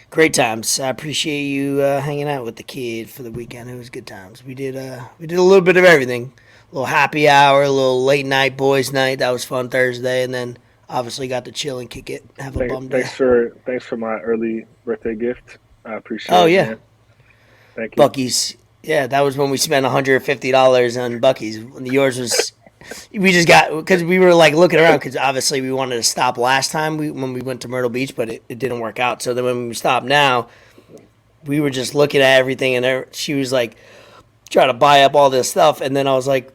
great times. I appreciate you hanging out with the kid for the weekend. It was good times. We did a little bit of everything. A little happy hour, a little late night boys night. That was fun Thursday, and then obviously got to chill and kick it, have a bum day. Thanks for my early birthday gift. I appreciate Oh it. yeah, Man. Thank you. Bucky's. Yeah, that was when we spent $150 on Bucky's. Yours was. We just got because we were like looking around because obviously we wanted to stop last time when we went to Myrtle Beach, but it didn't work out. So then when we stopped now, we were just looking at everything, and she was like trying to buy up all this stuff, and then I was like,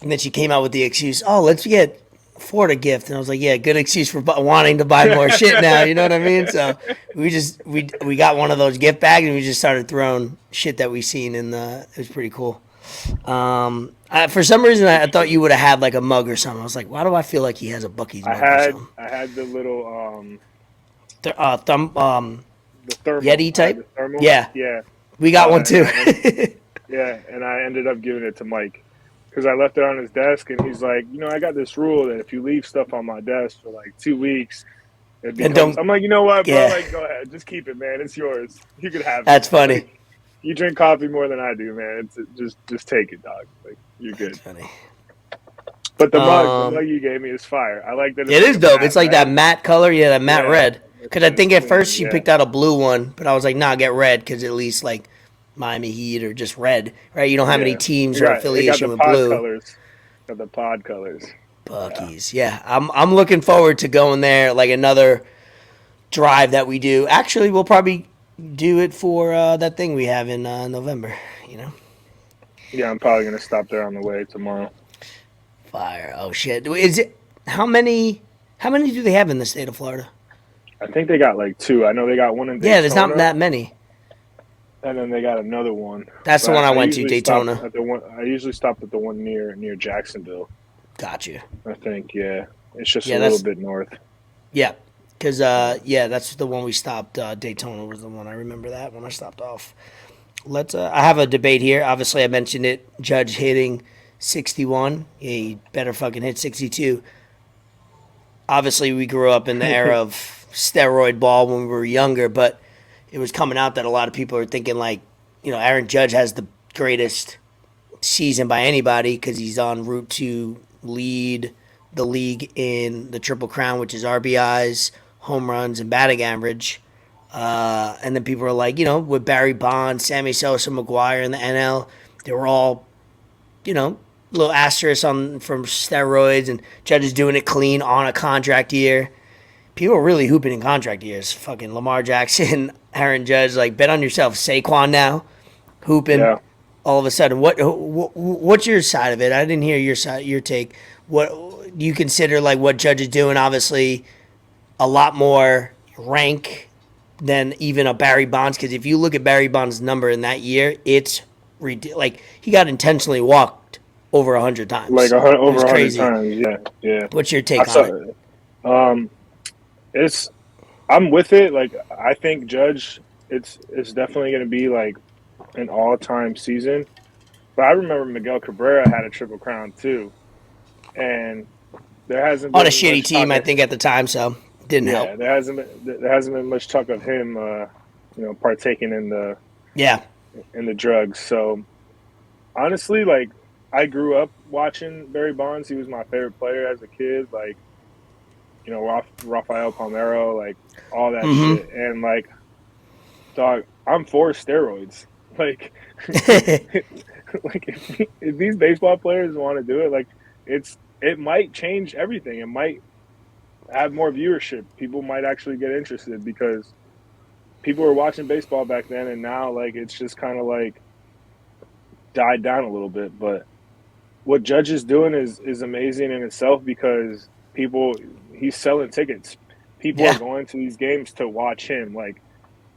and then she came out with the excuse, "Oh, let's get Ford a gift," and I was like, "Yeah, good excuse for wanting to buy more shit now." You know what I mean? So we got one of those gift bags, and we just started throwing shit that we seen, and it was pretty cool. For some reason, I thought you would have had like a mug or something. I was like, why do I feel like he has a Bucky's mug or something? I had the little The thermal. Yeti type? The thermal. Yeah. Yeah. We got one too. Yeah, and I ended up giving it to Mike because I left it on his desk, and he's like, I got this rule that if you leave stuff on my desk for like 2 weeks, it becomes. I'm like, you know what, bro? Yeah. Like, go ahead, just keep it, man. It's yours. You could have it. That's funny. Like, you drink coffee more than I do, man. Just take it, dog. Like, you're good. That's funny. But the mug you gave me is fire. I like that. It is dope. It's like that matte color, that matte red. Because I think at clean, first she picked out a blue one, but I was like, nah, get red because at least like Miami Heat or just red, right? You don't have any teams or affiliation with blue. Got the pod colors. Bucky's, yeah. I'm looking forward to going there. Like another drive that we do. Actually, we'll probably do it for that thing we have in November. Yeah, I'm probably gonna stop there on the way tomorrow. Fire! Oh shit! Is it how many? How many do they have in the state of Florida? I think they got like 2. I know they got one in Daytona. Yeah, there's not that many. And then they got another one. That's the one I went to, Daytona. I usually stopped at the one near Jacksonville. Got you. I think, yeah. It's just a little bit north. Yeah, because that's the one we stopped. Daytona was the one I remember that when I stopped off. Let's. I have a debate here. Obviously, I mentioned it. Judge hitting 61. Yeah, he better fucking hit 62. Obviously, we grew up in the era of steroid ball when we were younger, but it was coming out that a lot of people are thinking like, Aaron Judge has the greatest season by anybody because he's en route to lead the league in the Triple Crown, which is RBIs, home runs, and batting average. And then people are like, with Barry Bonds, Sammy Sosa, McGuire in the NL, they were all, little asterisks from steroids, and Judge is doing it clean on a contract year. People are really hooping in contract years. Fucking Lamar Jackson, Aaron Judge, like bet on yourself. Saquon now, hooping. Yeah. All of a sudden, what's your side of it? I didn't hear your take. What do you consider like what Judge is doing? Obviously, a lot more rank than even a Barry Bonds. Because if you look at Barry Bonds' number in that year, it's like he got intentionally walked over 100 times. Like over 100 times. Yeah. What's your take on it? I'm with it. Like I think Judge, it's definitely going to be like an all-time season. But I remember Miguel Cabrera had a triple crown too, and there hasn't been On a shitty much team, talk I of, think, at the time, so didn't yeah, help. there hasn't been much talk of him, partaking Yeah. in the drugs. So honestly, like, I grew up watching Barry Bonds. He was my favorite player as a kid. Like, Rafael Palmeiro, like all that shit. And like, dog, I'm for steroids. Like, like if these baseball players want to do it, like it might change everything. It might have more viewership. People might actually get interested because people were watching baseball back then, and now like it's just kind of like died down a little bit. But what Judge is doing is amazing in itself because he's selling tickets. People Yeah. are going to these games to watch him. Like,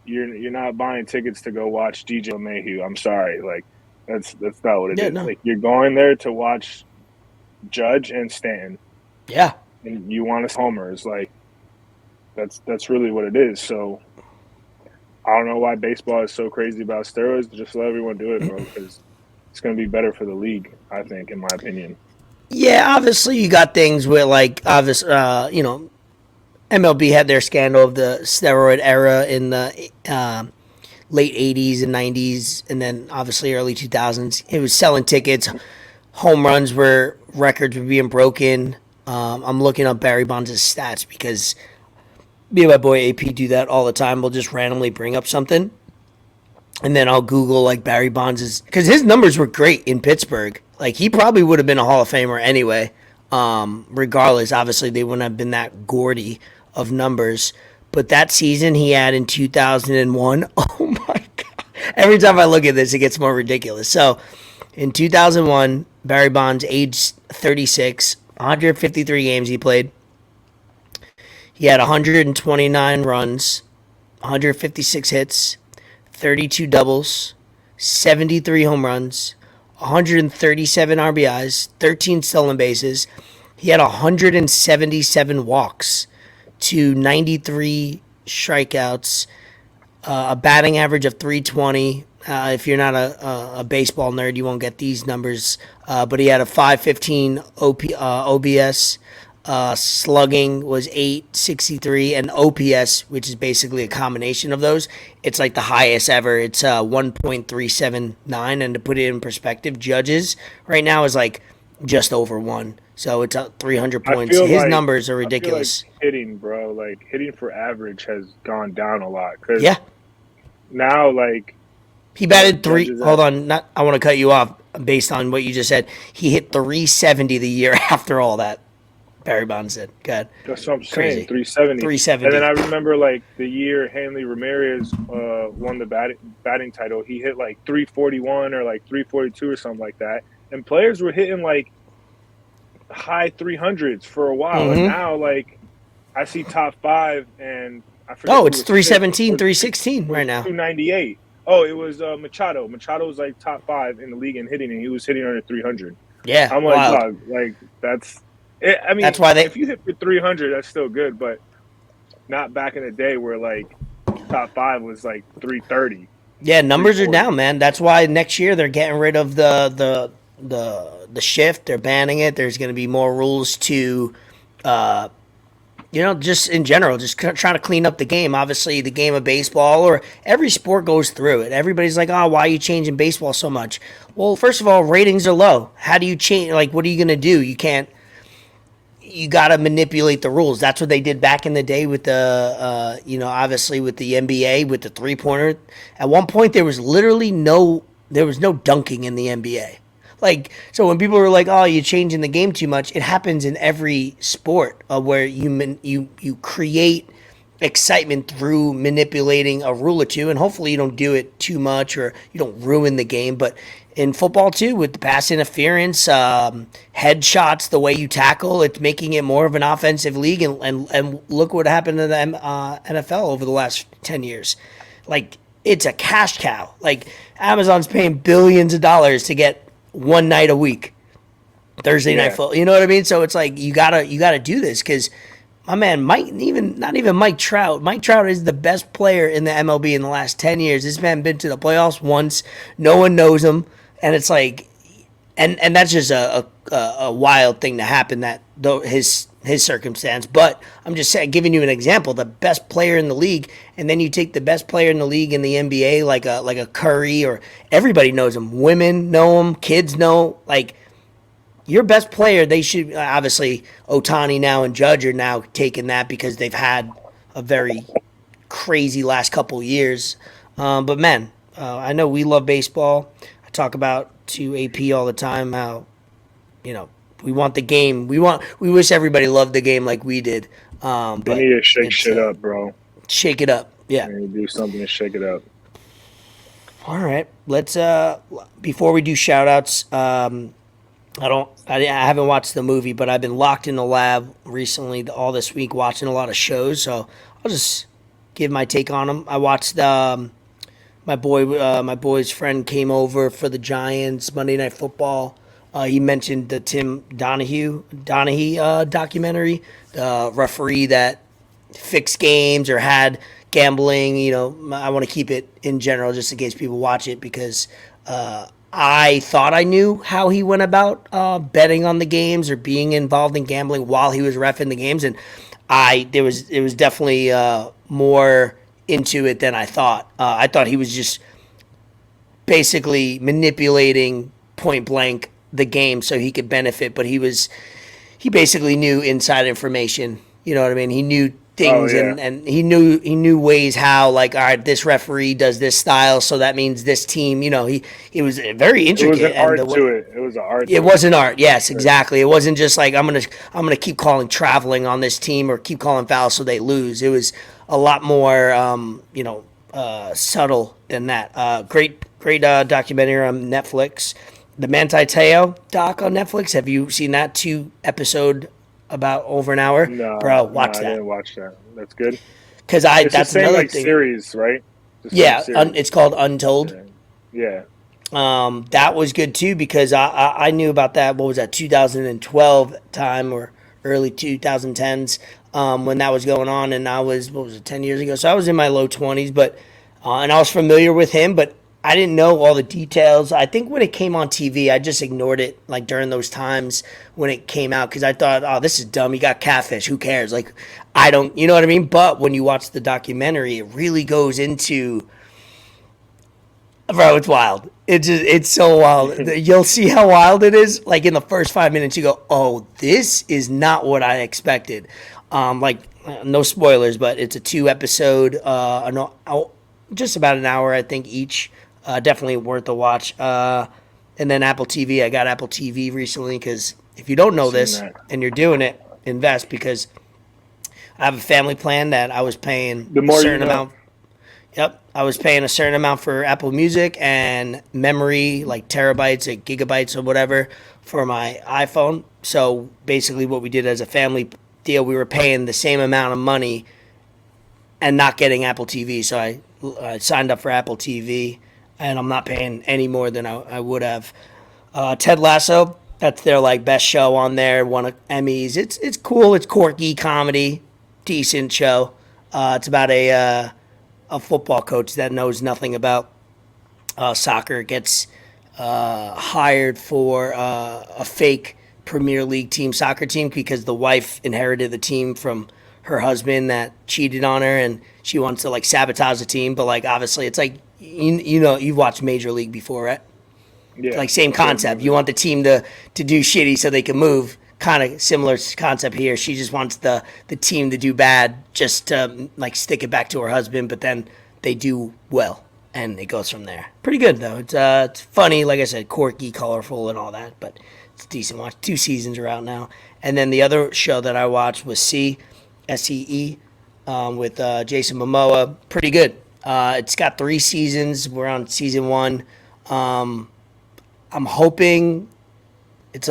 you're not buying tickets to go watch DJ Mayhew. I'm sorry, like that's not what it Yeah, is. no. Like, you're going there to watch Judge and Stanton, Yeah. and you want to homers. Like, that's really what it is. So I don't know why baseball is so crazy about steroids. Just let everyone do it, bro, because it's going to be better for the league, I think, in my opinion. Yeah, obviously you got things where, like, MLB had their scandal of the steroid era in the late 80s and 90s, and then obviously early 2000s. It was selling tickets, home runs where records were being broken. I'm looking up Barry Bonds' stats because me and my boy AP do that all the time. We'll just randomly bring up something, and then I'll Google like Barry Bonds' because his numbers were great in Pittsburgh. Like, he probably would have been a Hall of Famer anyway. Regardless, obviously they wouldn't have been that gaudy of numbers. But that season he had in 2001, oh my God. Every time I look at this, it gets more ridiculous. So in 2001, Barry Bonds, age 36, 153 games he played. He had 129 runs, 156 hits, 32 doubles, 73 home runs, 137 RBIs, 13 stolen bases. He had 177 walks to 93 strikeouts, a batting average of 320. If you're not a baseball nerd, you won't get these numbers. But he had a 515 OBS. Slugging was 863, and OPS, which is basically a combination of those, it's like the highest ever. It's 1.379, and to put it in perspective, Judges right now is like just over 1, so it's 300 points. His numbers are ridiculous. I feel like hitting, bro, like hitting for average has gone down a lot. Cause Yeah, now, like, he batted three. Hold on, I want to cut you off based on what you just said. He hit 370 the year after all that. Barry Bonds did. Good. That's what I'm Crazy. saying. 370. 370. And then I remember, like, the year Hanley Ramirez won the batting title. He hit like 341 or like 342 or something like that. And players were hitting like high 300s for a while. And now, like, I see top 5, and I forget. Oh, it's 317, 316 right now. 298. Oh, it was Machado. Machado was like top 5 in the league in hitting, and he was hitting under 300. Yeah, I'm like, dog, like, that's. I mean, that's why if you hit for 300, that's still good, but not back in the day where like top 5 was like 330. Yeah, numbers are down, man. That's why next year they're getting rid of the shift. They're banning it. There's going to be more rules to, just in general, just trying to clean up the game. Obviously, the game of baseball or every sport goes through it. Everybody's like, oh, why are you changing baseball so much? Well, first of all, ratings are low. How do you change? Like, what are you going to do? You can't. You got to manipulate the rules. That's what they did back in the day with the, obviously with the NBA, with the three-pointer. At one point, there was literally no dunking in the NBA. Like, so when people were like, oh, you're changing the game too much, it happens in every sport where you create excitement through manipulating a rule or two, and hopefully you don't do it too much or you don't ruin the game. But in football too, with the pass interference, headshots, the way you tackle, it's making it more of an offensive league. And look what happened to the NFL over the last 10 years. Like, it's a cash cow. Like, Amazon's paying billions of dollars to get one night a week, Thursday night football. You know what I mean? So it's like you gotta do this because my man, not even Mike Trout. Mike Trout is the best player in the MLB in the last 10 years. This man been to the playoffs once. No one knows him, and it's like, and that's just a wild thing to happen. That though his circumstance, but I'm just saying, giving you an example. The best player in the league, and then you take the best player in the league in the NBA, like a Curry, or everybody knows him. Women know him. Kids know, like. Your best player, they should obviously Ohtani now and Judge are now taking that because they've had a very crazy last couple years. But man, I know we love baseball. I talk about to AP all the time how we want the game. We wish everybody loved the game like we did. But you need to shake shit up, bro. Shake it up, yeah. You need to do something to shake it up. All right, let's. Before we do shout outs, I haven't watched the movie, but I've been locked in the lab recently, all this week, watching a lot of shows. So I'll just give my take on them. I watched my boy's friend came over for the Giants Monday Night Football. He mentioned the Tim Donahue documentary, the referee that fixed games or had gambling. I want to keep it in general just in case people watch it because. I thought I knew how he went about betting on the games or being involved in gambling while he was reffing the games, and it was definitely more into it than I thought. I thought he was just basically manipulating point blank the game so he could benefit, but he basically knew inside information. You know what I mean? He knew things and he knew ways how, like, all right, this referee does this style, so that means this team, he was very intricate. It was an art to it. It was an art. It was an art. Yes, exactly. It wasn't just like I'm gonna keep calling traveling on this team or keep calling fouls so they lose. It was a lot more subtle than that. Great documentary on Netflix. The Manti Te'o doc on Netflix. Have you seen that 2-episode? About over an hour, no, bro. Watch that. I didn't watch that. That's good. Because that's the same another thing. Series, right? Yeah, it's called Untold. Yeah. That was good too because I knew about that. What was that? 2012 time or early 2010s when that was going on, and I was 10 years ago. So I was in my low 20s, but and I was familiar with him, but I didn't know all the details. I think when it came on TV, I just ignored it, like during those times when it came out, because I thought, oh, this is dumb. You got catfish. Who cares? Like, you know what I mean? But when you watch the documentary, it really goes into, bro, it's wild. It's so wild. You'll see how wild it is. Like in the first 5 minutes, you go, oh, this is not what I expected. No spoilers, but it's a 2-episode, just about an hour, I think, each. Definitely worth a watch. And then Apple TV. I got Apple TV recently because if you don't know this and you're doing it, invest because I have a family plan that I was paying a certain amount. Yep. I was paying a certain amount for Apple Music and memory, like terabytes or gigabytes or whatever, for my iPhone. So basically what we did as a family deal, we were paying the same amount of money and not getting Apple TV. So I signed up for Apple TV. And I'm not paying any more than I would have. Ted Lasso, that's their like best show on there. Won Emmys. It's cool. It's quirky comedy, decent show. It's about a football coach that knows nothing about soccer. Gets hired for a fake Premier League soccer team because the wife inherited the team from her husband that cheated on her, and she wants to like sabotage the team. But like obviously, it's like. You've watched Major League before, right? Yeah. Like same concept. You want the team to do shitty so they can move. Kind of similar concept here. She just wants the team to do bad just to like stick it back to her husband, but then they do well, and it goes from there. Pretty good though. It's funny, like I said, quirky, colorful, and all that, but it's a decent watch. 2 seasons are out now, and then the other show that I watched was SEE, with Jason Momoa. Pretty good. It's got 3 seasons. We're on season 1. I'm hoping it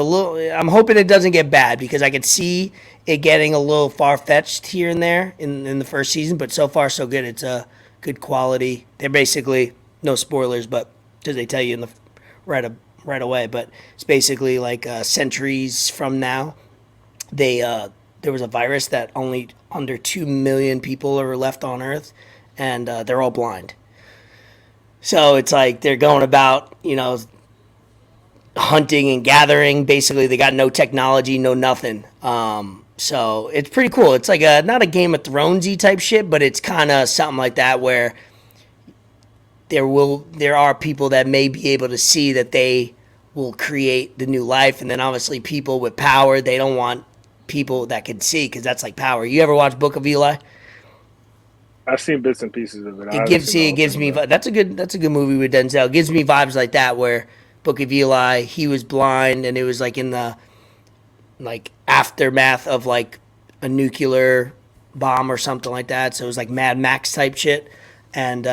doesn't get bad because I could see it getting a little far-fetched here and there in the first season, but so far so good. It's a good quality. They're basically, no spoilers, but because they tell you in the right away, but it's basically like centuries from now. They there was a virus that only under 2 million people are left on Earth, and they're all blind. So it's like they're going about, hunting and gathering. Basically, they got no technology, no nothing. So it's pretty cool. It's like not a Game of Thronesy type shit, but it's kind of something like that where there are people that may be able to see that they will create the new life, and then obviously people with power, they don't want people that can see because that's like power. You ever watch Book of Eli? I've seen bits and pieces of it. It gives me that's a good movie with Denzel. It gives me vibes like that where Book of Eli, he was blind and it was like in the aftermath of like a nuclear bomb or something like that. So it was like Mad Max type shit, and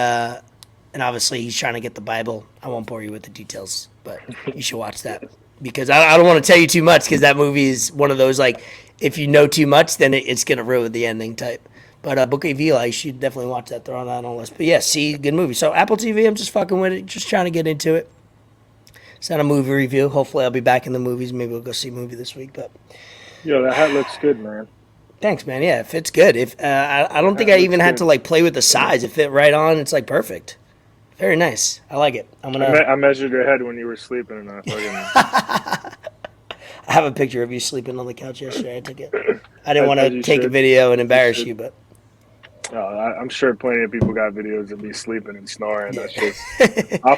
obviously he's trying to get the Bible. I won't bore you with the details, but you should watch that because I don't want to tell you too much because that movie is one of those like if you know too much then it's gonna ruin the ending type. But Book of Eli, you should definitely watch that. Throw that on the list. But yeah, see, good movie. So Apple TV, I'm just fucking with it, just trying to get into it. It's not a movie review. Hopefully, I'll be back in the movies. Maybe we'll go see a movie this week. But Yo, that hat looks good, man. thanks, man. Yeah, it fits good. If I don't think I even had to like play with the size. It fit right on. It's like perfect. Very nice. I like it. I measured your head when you were sleeping, and I have a picture of you sleeping on the couch yesterday. I took it. I didn't want to take a video and embarrass you, but. I'm sure plenty of people got videos of me sleeping and snoring. That's just I'll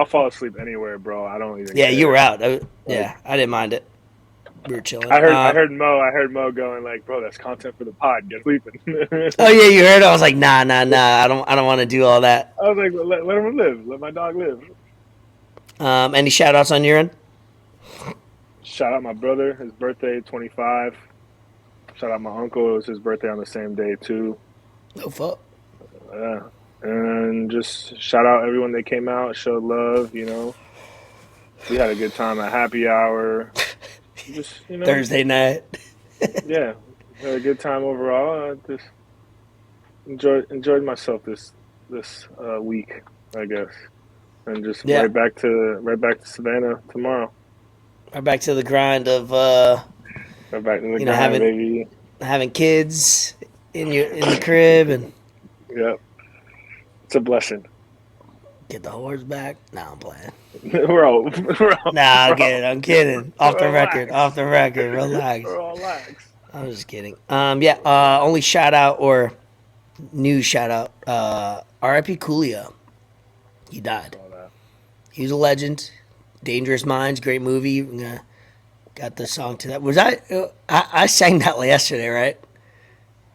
fall asleep anywhere, bro. I don't even. Yeah, care. you were out. I didn't mind it. We were chilling. I heard Mo going like, bro, that's content for the pod. Get sleeping. Oh yeah, you heard it. I was like, nah. I don't want to do all that. I was like, let him live. Let my dog live. Any shout outs on your end? Shout out my brother. His birthday, 25. Shout out my uncle. It was his birthday on the same day too. No fuck. Yeah. And just shout out everyone that came out, showed love, We had a good time at happy hour. Just, Thursday night. Yeah. Had a good time overall. I just enjoyed myself this week, I guess. And just right back to Savannah tomorrow. Right back to the grind of right back to the grind, baby. Having kids in the crib and yep, it's a blessing. Get the horse back. Nah, I'm playing. we're all I'm kidding. Off the record. Relax. Relax. I'm just kidding. Only shout out or news shout out. R.I.P. Coolio. He died. He was a legend. Dangerous Minds, great movie. Got the song to that. Was I sang that yesterday, right?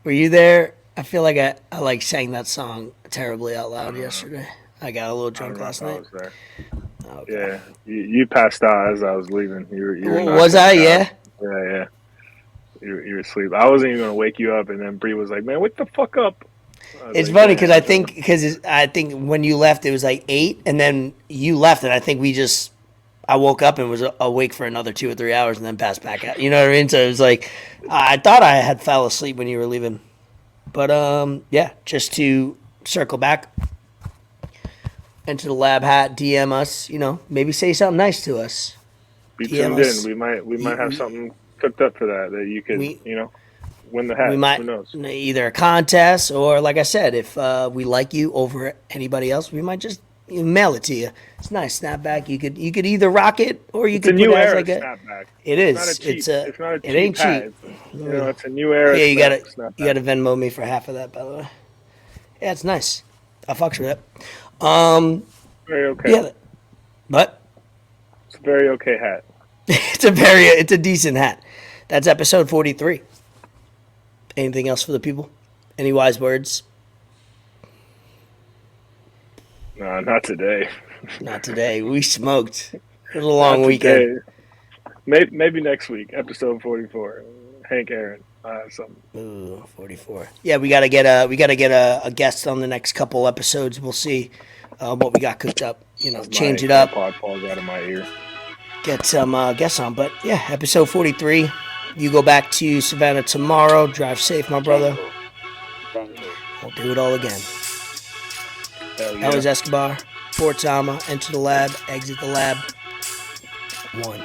Were you there? I feel like I like sang that song terribly out loud yesterday. I got a little drunk last night. I was there. Okay. Yeah, you passed out as I was leaving. You were was I? Yeah. Yeah. You were asleep. I wasn't even gonna wake you up, and then Bree was like, "Man, wake the fuck up." It's funny because I think when you left it was like 8, and then you left, and I think I woke up and was awake for another 2 or 3 hours, and then passed back out. You know what I mean? So it was like I thought I had fell asleep when you were leaving, but just to circle back. Enter the lab hat, DM us, maybe say something nice to us. Be tuned in. We might have something cooked up for that you could, win the hat. We might, who knows? Either a contest or, like I said, if we like you over anybody else, we might just mail it to you. It's nice snapback. You could either rock it or you could put it as like a snapback. It is. It's not a cheap it ain't cheap. It's a new era. Yeah, you gotta Venmo me for half of that, by the way. Yeah, it's nice. I fucks with it. Very okay. Yeah, but it's a very okay hat. it's a decent hat. That's episode 43. Anything else for the people? Any wise words? No, not today. Not today. We smoked. It was a long weekend. Maybe next week, episode 44. Hank Aaron. Something. Ooh, 44. Yeah, we gotta get a guest on the next couple episodes. We'll see what we got cooked up. Change it up. Pod falls out of my ear. Get some guests on, but yeah, episode 43. You go back to Savannah tomorrow. Drive safe, my brother. We'll do it all again. That was Escobar. Fort Sama. Enter the lab. Exit the lab. 1.